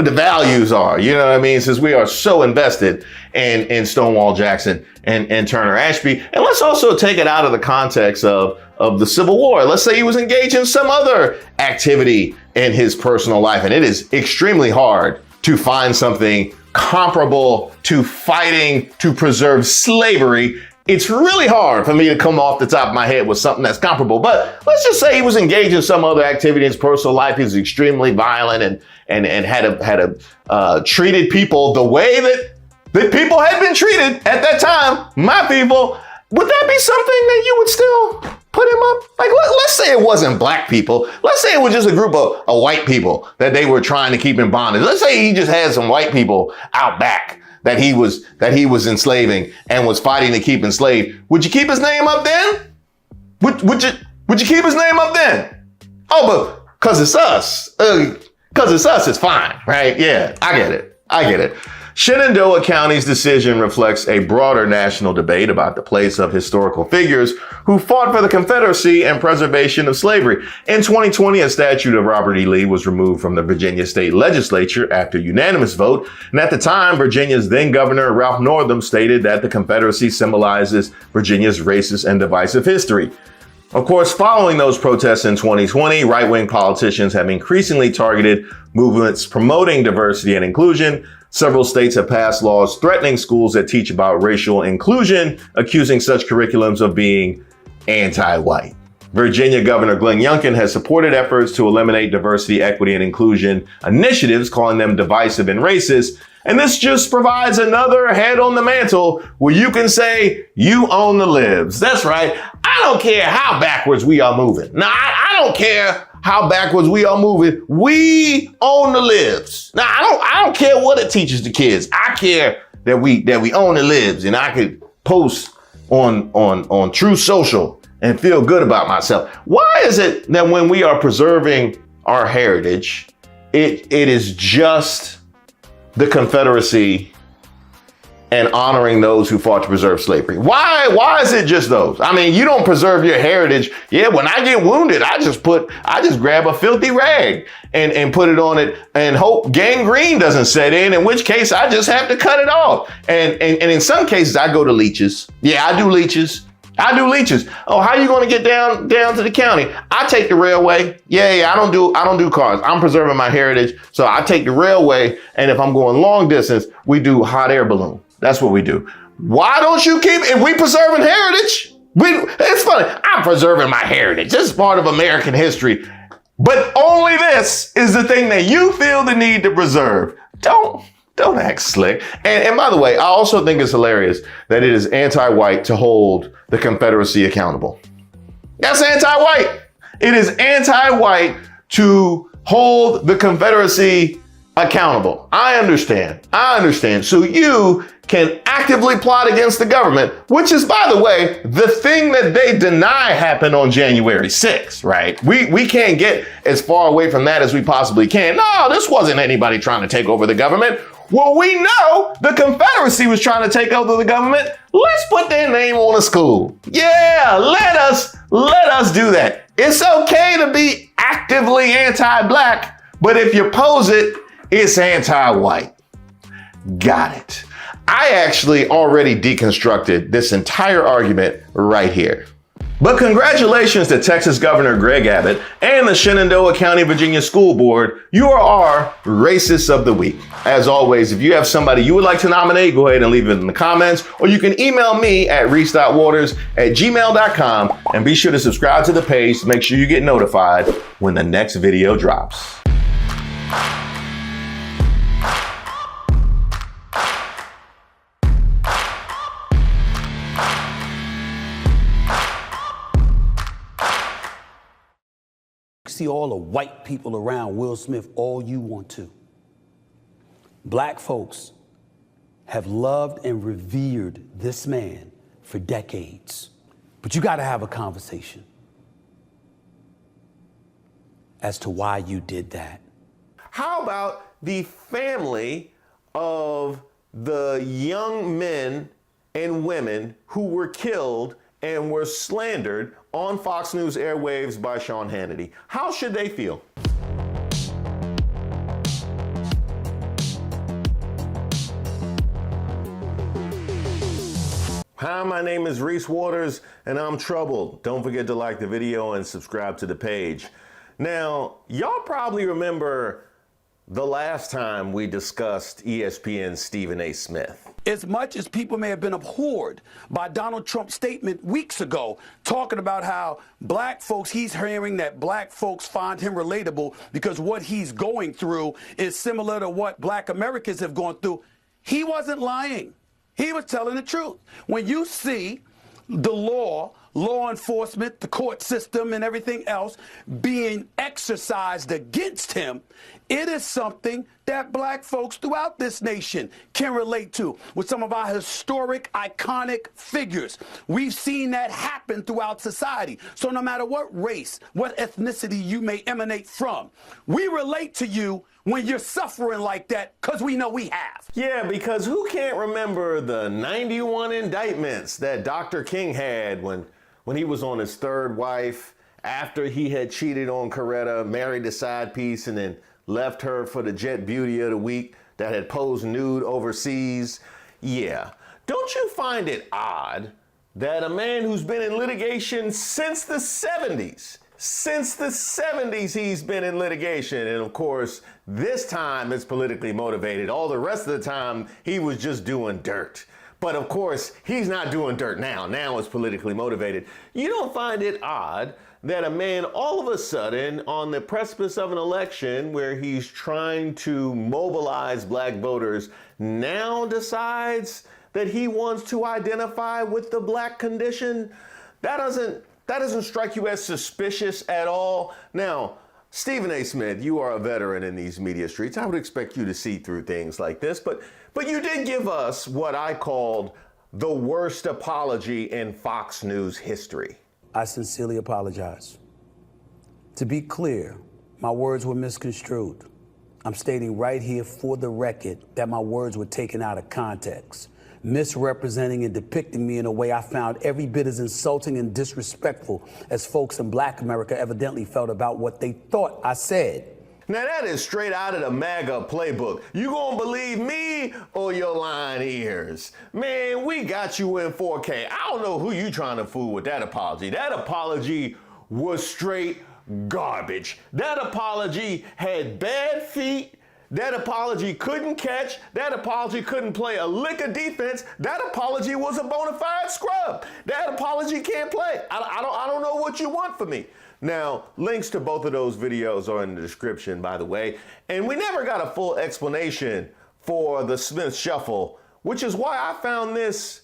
values are. You know what I mean? Since we are so invested in Stonewall Jackson and Turner Ashby. And let's also take it out of the context of the Civil War. Let's say he was engaged in some other activity in his personal life. And it is extremely hard to find something comparable to fighting to preserve slavery. It's really hard for me to come off the top of my head with something that's comparable. But let's just say he was engaged in some other activity in his personal life. He's extremely violent and had treated people the way that people had been treated at that time, my people. Would that be something that you would still put him up? Like, let's say it wasn't black people. Let's say it was just a group of white people that they were trying to keep in bondage. Let's say he just had some white people out back that he was enslaving and was fighting to keep enslaved. Would you keep his name up then? Would you keep his name up then? Oh, but because it's us. Because it's us, it's fine, right? Yeah, I get it. Shenandoah County's decision reflects a broader national debate about the place of historical figures who fought for the Confederacy and preservation of slavery. In 2020, a statue of Robert E. Lee was removed from the Virginia state legislature after unanimous vote. And at the time, Virginia's then governor, Ralph Northam, stated that the Confederacy symbolizes Virginia's racist and divisive history. Of course, following those protests in 2020, right-wing politicians have increasingly targeted movements promoting diversity and inclusion. Several states have passed laws threatening schools that teach about racial inclusion, accusing such curriculums of being anti-white. Virginia Governor Glenn Youngkin has supported efforts to eliminate diversity, equity, and inclusion initiatives, calling them divisive and racist. And this just provides another head on the mantle where you can say, you own the libs. That's right. I don't care how backwards we are moving. Now, I don't care how backwards we are moving. We own the libs. Now, I don't care what it teaches the kids. I care that we own the libs, and I could post on True Social and feel good about myself. Why is it that when we are preserving our heritage, it is just the Confederacy and honoring those who fought to preserve slavery? Why is it just those? I mean, you don't preserve your heritage. Yeah, when I get wounded, I just grab a filthy rag and put it on it and hope gangrene doesn't set in which case I just have to cut it off. And in some cases, I go to leeches. Yeah, I do leeches. Oh, how are you going to get down to the county? I take the railway. Yeah, I don't do cars. I'm preserving my heritage. So I take the railway. And if I'm going long distance, we do hot air balloon. That's what we do. Why don't you keep, if we preserving heritage, it's funny. I'm preserving my heritage. This is part of American history. But only this is the thing that you feel the need to preserve. Don't act slick. And by the way, I also think it's hilarious that it is anti-white to hold the Confederacy accountable. That's anti-white. It is anti-white to hold the Confederacy accountable. I understand. So you can actively plot against the government, which is, by the way, the thing that they deny happened on January 6th, right? We can't get as far away from that as we possibly can. No, this wasn't anybody trying to take over the government. Well, we know the Confederacy was trying to take over the government. Let's put their name on a school. Yeah, let us do that. It's okay to be actively anti-black, but if you pose it, it's anti-white. Got it. I actually already deconstructed this entire argument right here. But congratulations to Texas Governor Greg Abbott and the Shenandoah County, Virginia School Board. You are our Racists of the Week. As always, if you have somebody you would like to nominate, go ahead and leave it in the comments, or you can email me at reese.waters@gmail.com, and be sure to subscribe to the page to make sure you get notified when the next video drops. see all the white people around Will Smith all you want to. Black folks have loved and revered this man for decades. But you got to have a conversation as to why you did that. How about the family of the young men and women who were killed and were slandered on Fox News airwaves by Sean Hannity? How should they feel? Hi, my name is Reese Waters, and I'm troubled. Don't forget to like the video and subscribe to the page. Now, y'all probably remember the last time we discussed ESPN's Stephen A. Smith. As much as people may have been abhorred by Donald Trump's statement weeks ago, talking about how black folks, he's hearing that black folks find him relatable because what he's going through is similar to what black Americans have gone through, he wasn't lying. He was telling the truth. When you see the law enforcement, the court system, and everything else being exercised against him, it is something that black folks throughout this nation can relate to with some of our historic, iconic figures. We've seen that happen throughout society. So no matter what race, what ethnicity you may emanate from, we relate to you when you're suffering like that, because we know we have. Yeah, because who can't remember the 91 indictments that Dr. King had when he was on his third wife, after he had cheated on Coretta, married a side piece, and then left her for the jet beauty of the week that had posed nude overseas? Yeah. Don't you find it odd that a man who's been in litigation since the 70s, he's been in litigation, and of course, this time it's politically motivated. All the rest of the time, he was just doing dirt. But of course, he's not doing dirt now. Now it's politically motivated. You don't find it odd that a man all of a sudden on the precipice of an election where he's trying to mobilize black voters now decides that he wants to identify with the black condition? That doesn't strike you as suspicious at all. Now, Stephen A. Smith, you are a veteran in these media streets. I would expect you to see through things like this, but you did give us what I called the worst apology in Fox News history. I sincerely apologize. To be clear, my words were misconstrued. I'm stating right here for the record that my words were taken out of context, misrepresenting and depicting me in a way I found every bit as insulting and disrespectful as folks in Black America evidently felt about what they thought I said. Now that is straight out of the MAGA playbook. You gonna believe me or your lying ears? Man, we got you in 4K. I don't know who you trying to fool with that apology. That apology was straight garbage. That apology had bad feet. That apology couldn't catch. That apology couldn't play a lick of defense. That apology was a bona fide scrub. That apology can't play. I don't know what you want from me. Now, links to both of those videos are in the description, by the way. And we never got a full explanation for the Smith Shuffle, which is why I found this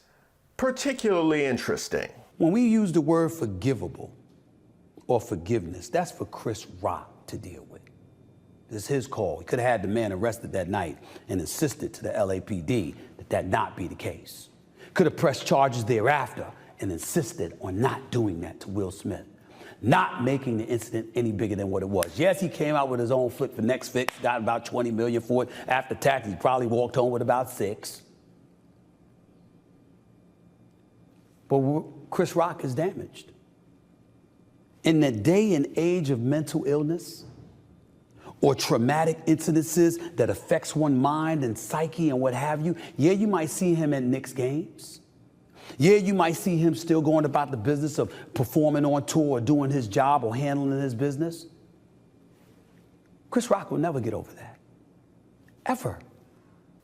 particularly interesting. When we use the word forgivable or forgiveness, that's for Chris Rock to deal with. It's his call. He could have had the man arrested that night and insisted to the LAPD that that not be the case. Could have pressed charges thereafter and insisted on not doing that to Will Smith, not making the incident any bigger than what it was. Yes, he came out with his own flick for next fix, got about $20 million for it. After tax, he probably walked home with about $6 million. But Chris Rock is damaged. In the day and age of mental illness or traumatic incidences that affects one's mind and psyche and what have you, yeah, you might see him at Knicks games. Yeah, you might see him still going about the business of performing on tour or doing his job or handling his business. Chris Rock will never get over that. Ever.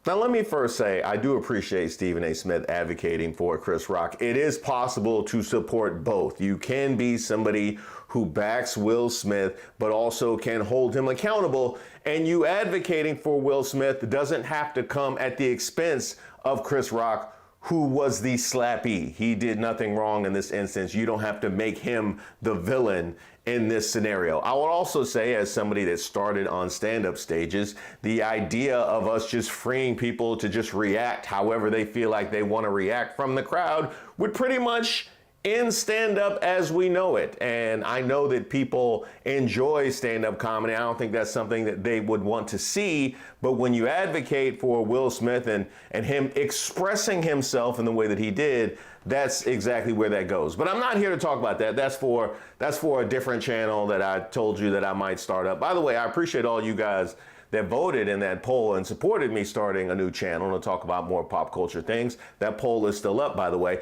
Now, let me first say, I do appreciate Stephen A. Smith advocating for Chris Rock. It is possible to support both. You can be somebody who backs Will Smith, but also can hold him accountable. And you advocating for Will Smith doesn't have to come at the expense of Chris Rock, who was the slappee. He did nothing wrong in this instance. You don't have to make him the villain in this scenario. I would also say, as somebody that started on stand-up stages, the idea of us just freeing people to just react however they feel like they want to react from the crowd would pretty much end stand-up as we know it. And I know that people enjoy stand-up comedy. I don't think that's something that they would want to see. But when you advocate for Will Smith and him expressing himself in the way that he did, that's exactly where that goes. But I'm not here to talk about that. That's for a different channel that I told you that I might start up. By the way, I appreciate all you guys that voted in that poll and supported me starting a new channel to talk about more pop culture things. That poll is still up, by the way.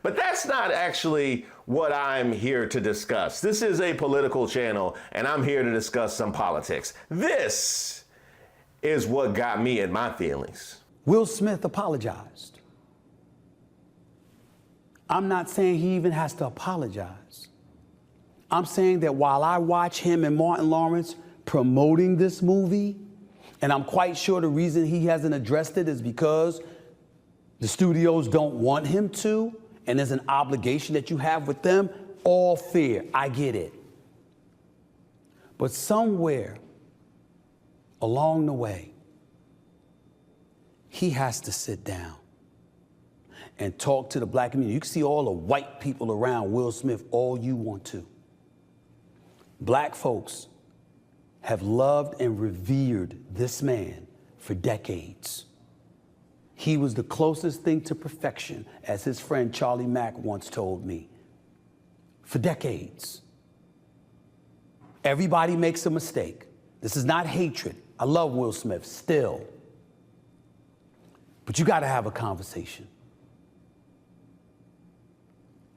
But that's not actually what I'm here to discuss. This is a political channel, and I'm here to discuss some politics. This is what got me in my feelings. Will Smith apologized. I'm not saying he even has to apologize. I'm saying that while I watch him and Martin Lawrence promoting this movie, and I'm quite sure the reason he hasn't addressed it is because the studios don't want him to, and there's an obligation that you have with them, all fair. I get it. But somewhere along the way, he has to sit down and talk to the black community. You can see all the white people around Will Smith all you want to. Black folks have loved and revered this man for decades. He was the closest thing to perfection, as his friend Charlie Mack once told me, for decades. Everybody makes a mistake. This is not hatred. I love Will Smith still. But you got to have a conversation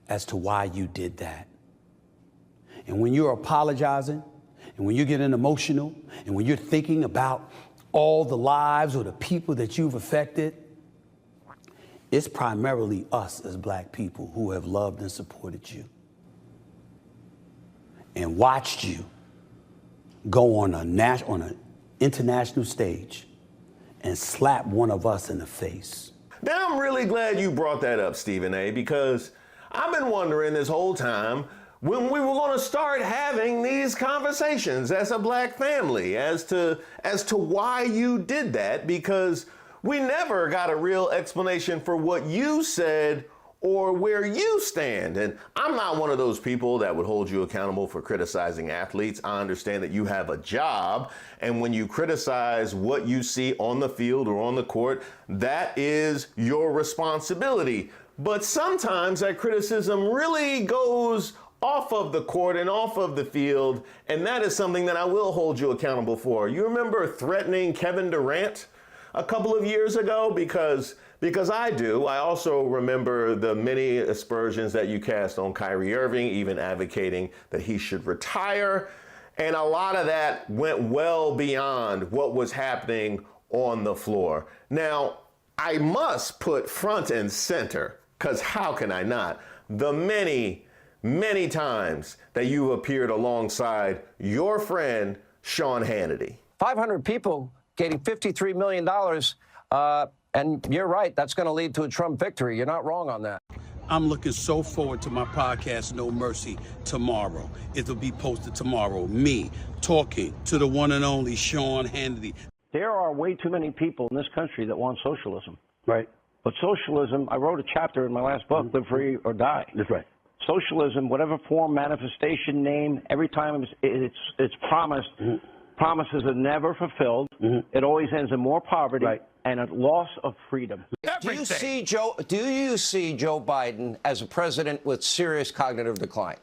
as to why you did that. And when you're apologizing, and when you're getting emotional, and when you're thinking about all the lives or the people that you've affected, it's primarily us as black people who have loved and supported you and watched you go on an international stage and slap one of us in the face. Now, I'm really glad you brought that up, Stephen A., because I've been wondering this whole time when we were going to start having these conversations as a black family as to why you did that, because we never got a real explanation for what you said or where you stand. And I'm not one of those people that would hold you accountable for criticizing athletes. I understand that you have a job, and when you criticize what you see on the field or on the court, that is your responsibility. But sometimes that criticism really goes off of the court and off of the field, and that is something that I will hold you accountable for. You remember threatening Kevin Durant a couple of years ago? Because I do. I also remember the many aspersions that you cast on Kyrie Irving, even advocating that he should retire. And a lot of that went well beyond what was happening on the floor. Now, I must put front and center, because how can I not, the many, many times that you appeared alongside your friend, Sean Hannity. 500 people getting $53 million, and you're right, that's going to lead to a Trump victory. You're not wrong on that. I'm looking so forward to my podcast, No Mercy, tomorrow. It'll be posted tomorrow. Me talking to the one and only Sean Hannity. There are way too many people in this country that want socialism. Right. But socialism, I wrote a chapter in my last book, Live Free or Die. That's right. Socialism, whatever form, manifestation, name, every time it's promised, promises are never fulfilled. It always ends in more poverty and a loss of freedom. Do you see Joe Biden as a president with serious cognitive decline?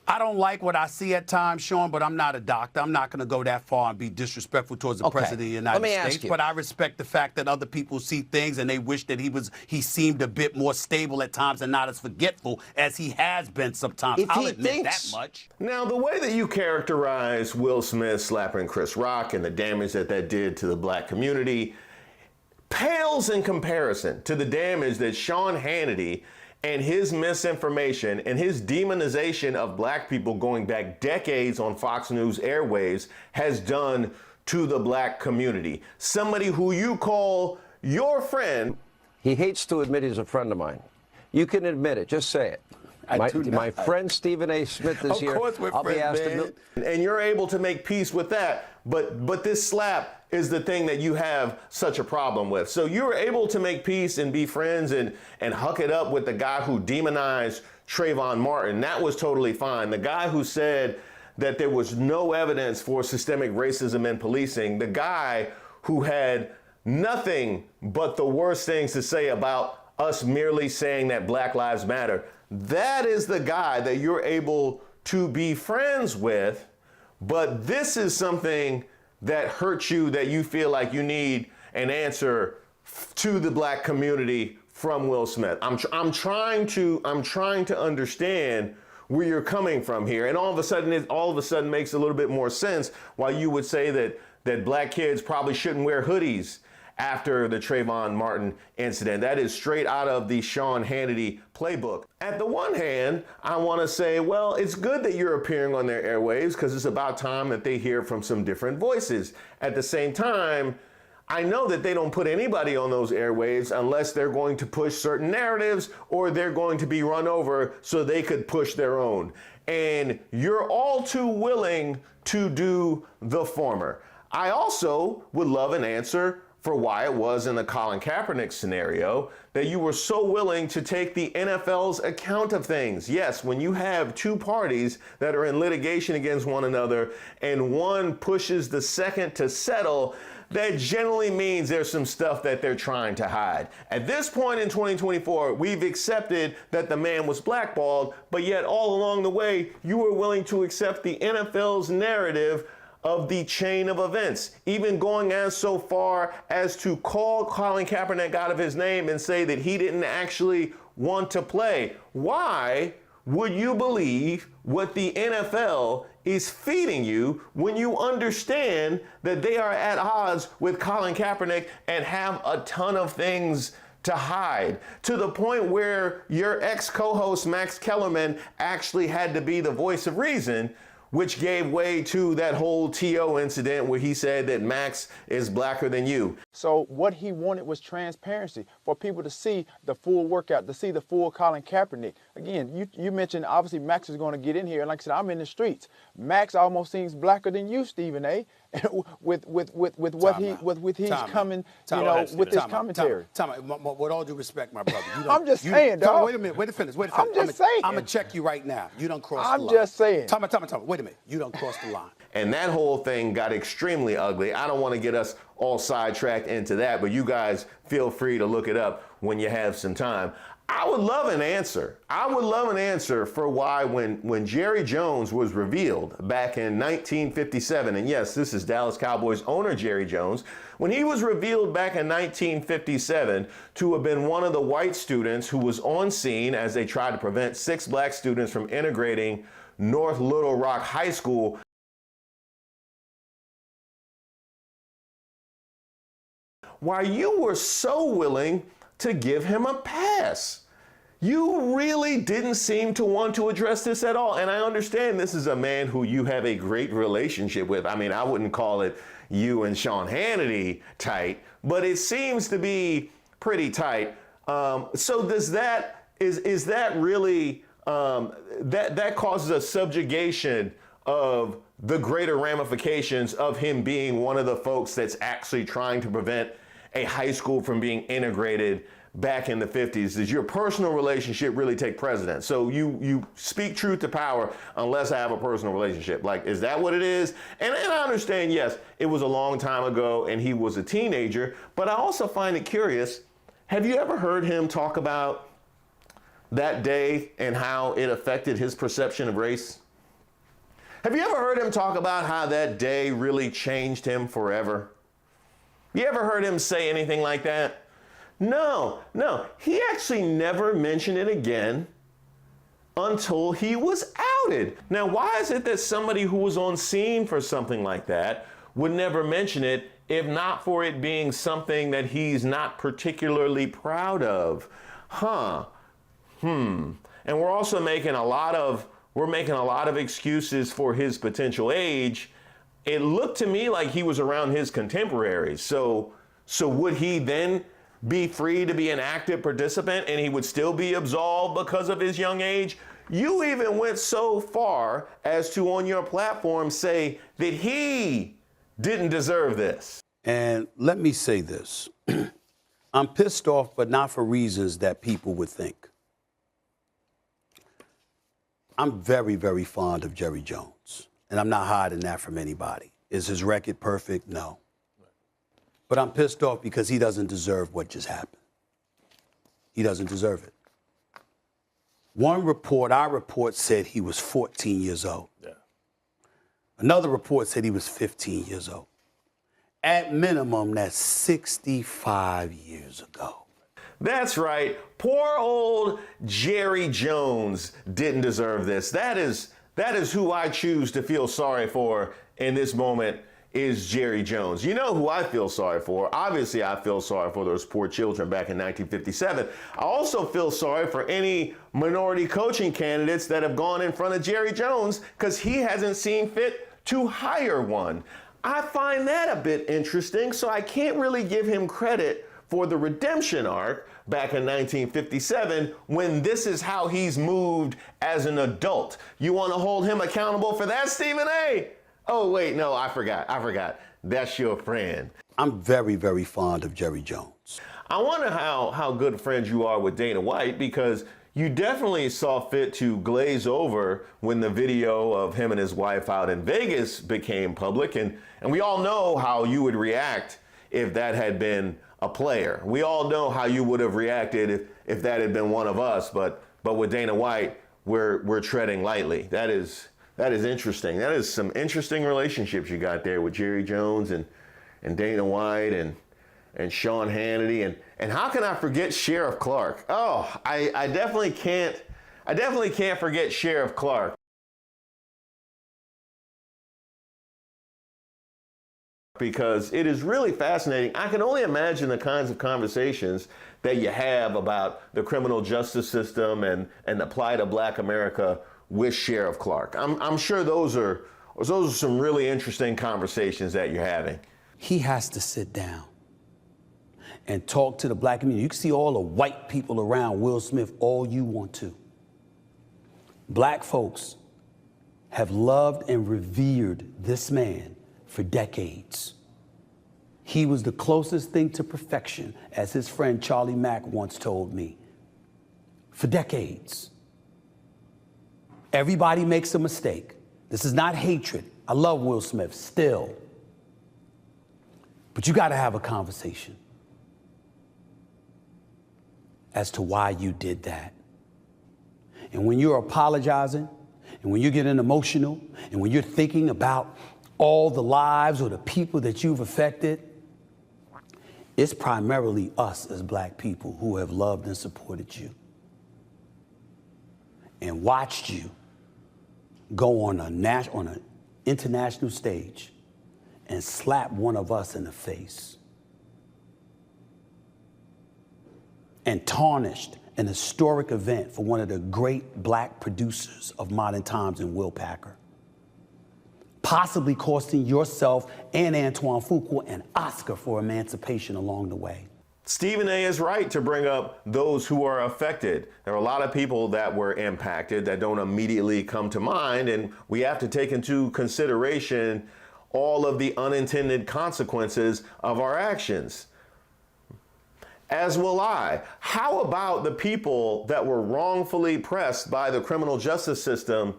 I don't like what I see at times, Sean, but I'm not a doctor. I'm not going to go that far and be disrespectful towards the president of the United States. But I respect the fact that other people see things and they wish that he seemed a bit more stable at times and not as forgetful as he has been sometimes. I'll admit that much. Now, the way that you characterize Will Smith slapping Chris Rock and the damage that did to the black community pales in comparison to the damage that Sean Hannity and his misinformation and his demonization of black people going back decades on Fox News airwaves has done to the black community. Somebody who you call your friend. He hates to admit he's a friend of mine. You can admit it. Just say it. My friend Stephen A. Smith is here. Of course we're I'll be friends, asked man. And you're able to make peace with that. But this slap is the thing that you have such a problem with. So you're able to make peace and be friends and huck it up with the guy who demonized Trayvon Martin. That was totally fine. The guy who said that there was no evidence for systemic racism in policing, the guy who had nothing but the worst things to say about us merely saying that Black Lives Matter, that is the guy that you're able to be friends with. But this is something that hurts you, that you feel like you need an answer to the black community from Will Smith. I'm trying to understand where you're coming from here, and all of a sudden it makes a little bit more sense why you would say that black kids probably shouldn't wear hoodies after the Trayvon Martin incident. That is straight out of the Sean Hannity playbook. At the one hand, I want to say, well, it's good that you're appearing on their airwaves because it's about time that they hear from some different voices. At the same time, I know that they don't put anybody on those airwaves unless they're going to push certain narratives or they're going to be run over so they could push their own. And you're all too willing to do the former. I also would love an answer for why it was in the Colin Kaepernick scenario that you were so willing to take the NFL's account of things. Yes, when you have two parties that are in litigation against one another and one pushes the second to settle, that generally means there's some stuff that they're trying to hide. At this point in 2024, we've accepted that the man was blackballed, but yet all along the way, you were willing to accept the NFL's narrative of the chain of events, even going as so far as to call Colin Kaepernick out of his name and say that he didn't actually want to play. Why would you believe what the NFL is feeding you when you understand that they are at odds with Colin Kaepernick and have a ton of things to hide, to the point where your ex-co-host Max Kellerman actually had to be the voice of reason, which gave way to that whole T.O. incident where he said that Max is blacker than you. So what he wanted was transparency, for people to see the full workout, to see the full Colin Kaepernick. Again, you mentioned obviously Max is going to get in here, and like I said, I'm in the streets. Max almost seems blacker than you, Stephen A. with what he's coming, with his commentary. With all due respect, my brother. I'm just saying, dog. Wait a minute. Wait to finish. I'm just saying. I'm going to check you right now. You don't cross the line. I'm just saying. Time. Wait a minute. You don't cross the line. And that whole thing got extremely ugly. I don't want to get us all sidetracked into that, but you guys feel free to look it up when you have some time. I would love an answer. I would love an answer for why when Jerry Jones was revealed back in 1957, and yes, this is Dallas Cowboys owner Jerry Jones, when he was revealed back in 1957 to have been one of the white students who was on scene as they tried to prevent 6 black students from integrating North Little Rock High School. Why you were so willing to give him a pass. You really didn't seem to want to address this at all. And I understand this is a man who you have a great relationship with. I mean, I wouldn't call it you and Sean Hannity tight, but it seems to be pretty tight. So does that, is that really, that causes a subjugation of the greater ramifications of him being one of the folks that's actually trying to prevent a high school from being integrated back in the 50s? Does your personal relationship really take precedence? So you speak truth to power unless I have a personal relationship. Like, is that what it is? And I understand, yes, it was a long time ago and he was a teenager, but I also find it curious. Have you ever heard him talk about that day and how it affected his perception of race? Have you ever heard him talk about how that day really changed him forever? You ever heard him say anything like that? No. He actually never mentioned it again until he was outed. Now, why is it that somebody who was on scene for something like that would never mention it, if not for it being something that he's not particularly proud of? And we're also making a lot of excuses for his potential age. It looked to me like he was around his contemporaries. So would he then be free to be an active participant and he would still be absolved because of his young age? You even went so far as to, on your platform, say that he didn't deserve this. And let me say this. I'm pissed off, but not for reasons that people would think. I'm very, very fond of Jerry Jones, and I'm not hiding that from anybody. Is his record perfect? No. But I'm pissed off because he doesn't deserve what just happened. He doesn't deserve it. One report, our report, said he was 14 years old. Yeah. Another report said he was 15 years old. At minimum, that's 65 years ago. That's right. Poor old Jerry Jones didn't deserve this. That is who I choose to feel sorry for in this moment, is Jerry Jones. You know who I feel sorry for? Obviously, I feel sorry for those poor children back in 1957. I also feel sorry for any minority coaching candidates that have gone in front of Jerry Jones because he hasn't seen fit to hire one. I find that a bit interesting, so I can't really give him credit for the redemption arc back in 1957 when this is how he's moved as an adult. You want to hold him accountable for that, Stephen A? Oh, wait, no, I forgot. That's your friend. I'm very, very fond of Jerry Jones. I wonder how good friends you are with Dana White, because you definitely saw fit to glaze over when the video of him and his wife out in Vegas became public. And we all know how you would react if that had been a player. We all know how you would have reacted if that had been one of us. But with Dana White, we're treading lightly. That is interesting. That is some interesting relationships you got there with Jerry Jones and Dana White and Sean Hannity. And how can I forget Sheriff Clark? Oh, I definitely can't forget Sheriff Clark. Because it is really fascinating. I can only imagine the kinds of conversations that you have about the criminal justice system and the plight of Black America with Sheriff Clark. I'm sure those are some really interesting conversations that you're having. He has to sit down and talk to the Black community. You can see all the white people around Will Smith all you want to. Black folks have loved and revered this man for decades. He was the closest thing to perfection, as his friend Charlie Mack once told me, for decades. Everybody makes a mistake. This is not hatred. I love Will Smith still. But you got to have a conversation as to why you did that. And when you're apologizing, and when you're getting emotional, and when you're thinking about all the lives or the people that you've affected, it's primarily us as Black people who have loved and supported you and watched you go on an international stage and slap one of us in the face and tarnished an historic event for one of the great Black producers of modern times in Will Packer, possibly costing yourself and Antoine Fuqua an Oscar for emancipation along the way. Stephen A. is right to bring up those who are affected. There are a lot of people that were impacted that don't immediately come to mind, and we have to take into consideration all of the unintended consequences of our actions. As will I. How about the people that were wrongfully pressed by the criminal justice system?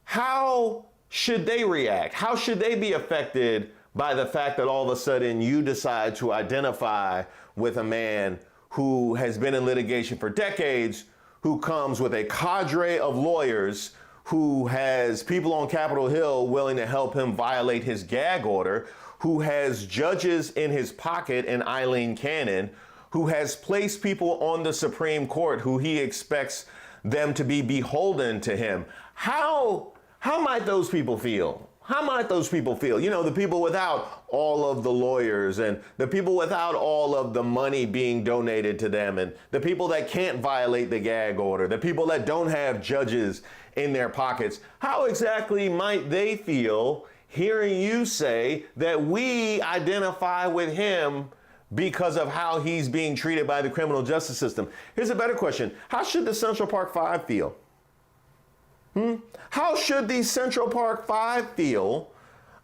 How should they react? How should they be affected by the fact that all of a sudden you decide to identify with a man who has been in litigation for decades, who comes with a cadre of lawyers, who has people on Capitol Hill willing to help him violate his gag order, who has judges in his pocket in Eileen Cannon, who has placed people on the Supreme Court who he expects them to be beholden to him? How might those people feel? How might those people feel? You know, the people without all of the lawyers and the people without all of the money being donated to them and the people that can't violate the gag order, the people that don't have judges in their pockets. How exactly might they feel hearing you say that we identify with him because of how he's being treated by the criminal justice system. Here's a better question. How should the Central Park Five feel? How should the Central Park Five feel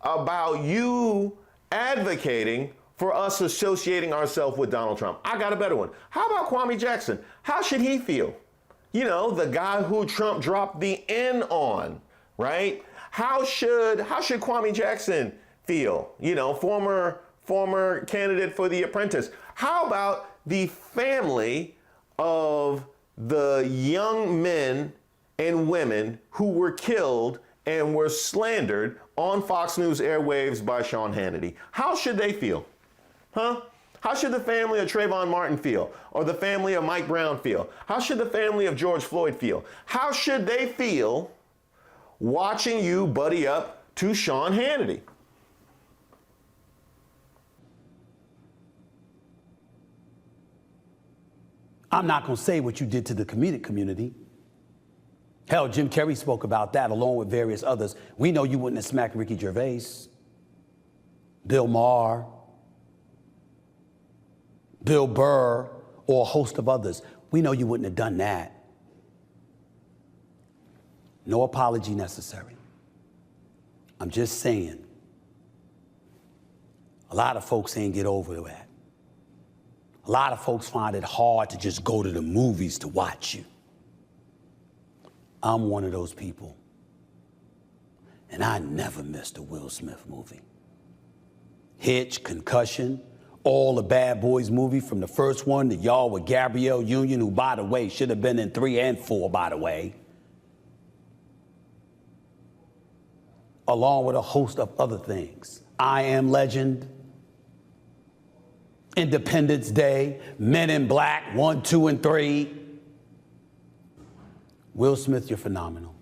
about you advocating for us associating ourselves with Donald Trump? I got a better one. How about Kwame Jackson? How should he feel? You know, the guy who Trump dropped the N on, right? How should Kwame Jackson feel? You know, former candidate for The Apprentice. How about the family of the young men and women who were killed and were slandered on Fox News airwaves by Sean Hannity? How should they feel? How should the family of Trayvon Martin feel? Or the family of Mike Brown feel? How should the family of George Floyd feel? How should they feel watching you buddy up to Sean Hannity? I'm not going to say what you did to the comedic community. Hell, Jim Carrey spoke about that along with various others. We know you wouldn't have smacked Ricky Gervais, Bill Maher, Bill Burr, or a host of others. We know you wouldn't have done that. No apology necessary. I'm just saying, a lot of folks ain't get over that. A lot of folks find it hard to just go to the movies to watch you. I'm one of those people. And I never missed a Will Smith movie. Hitch, Concussion, all the Bad Boys movie from the first one to y'all with Gabrielle Union, who, by the way, should have been in 3 and 4, by the way. Along with a host of other things. I Am Legend, Independence Day, Men in Black, 1, 2, and 3. Will Smith, you're phenomenal.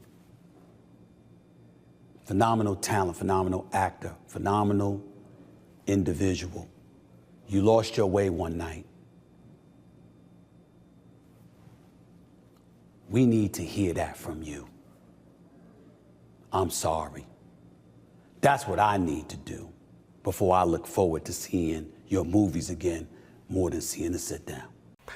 Phenomenal talent, phenomenal actor, phenomenal individual. You lost your way one night. We need to hear that from you. I'm sorry. That's what I need to do before I look forward to seeing your movies again, more than seeing a sit down.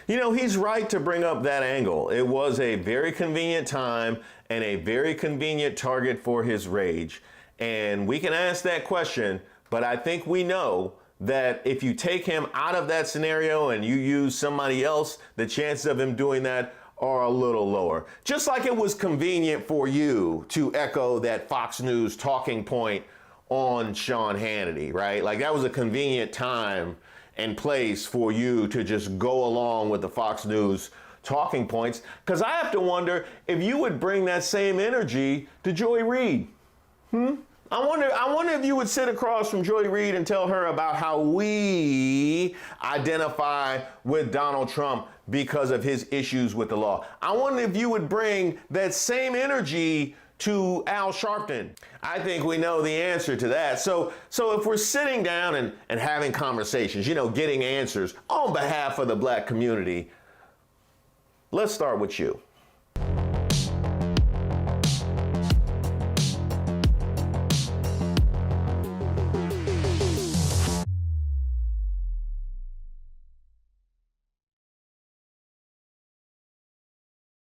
You know, he's right to bring up that angle. It was a very convenient time and a very convenient target for his rage. And we can ask that question, but I think we know that if you take him out of that scenario and you use somebody else, the chances of him doing that are a little lower. Just like it was convenient for you to echo that Fox News talking point on Sean Hannity, right? Like that was a convenient time and place for you to just go along with the Fox News talking points. Because I have to wonder if you would bring that same energy to Joy Reid. I wonder if you would sit across from Joy Reid and tell her about how we identify with Donald Trump because of his issues with the law. I wonder if you would bring that same energy to Al Sharpton. I think we know the answer to that. So if we're sitting down and having conversations, you know, getting answers on behalf of the black community, let's start with you.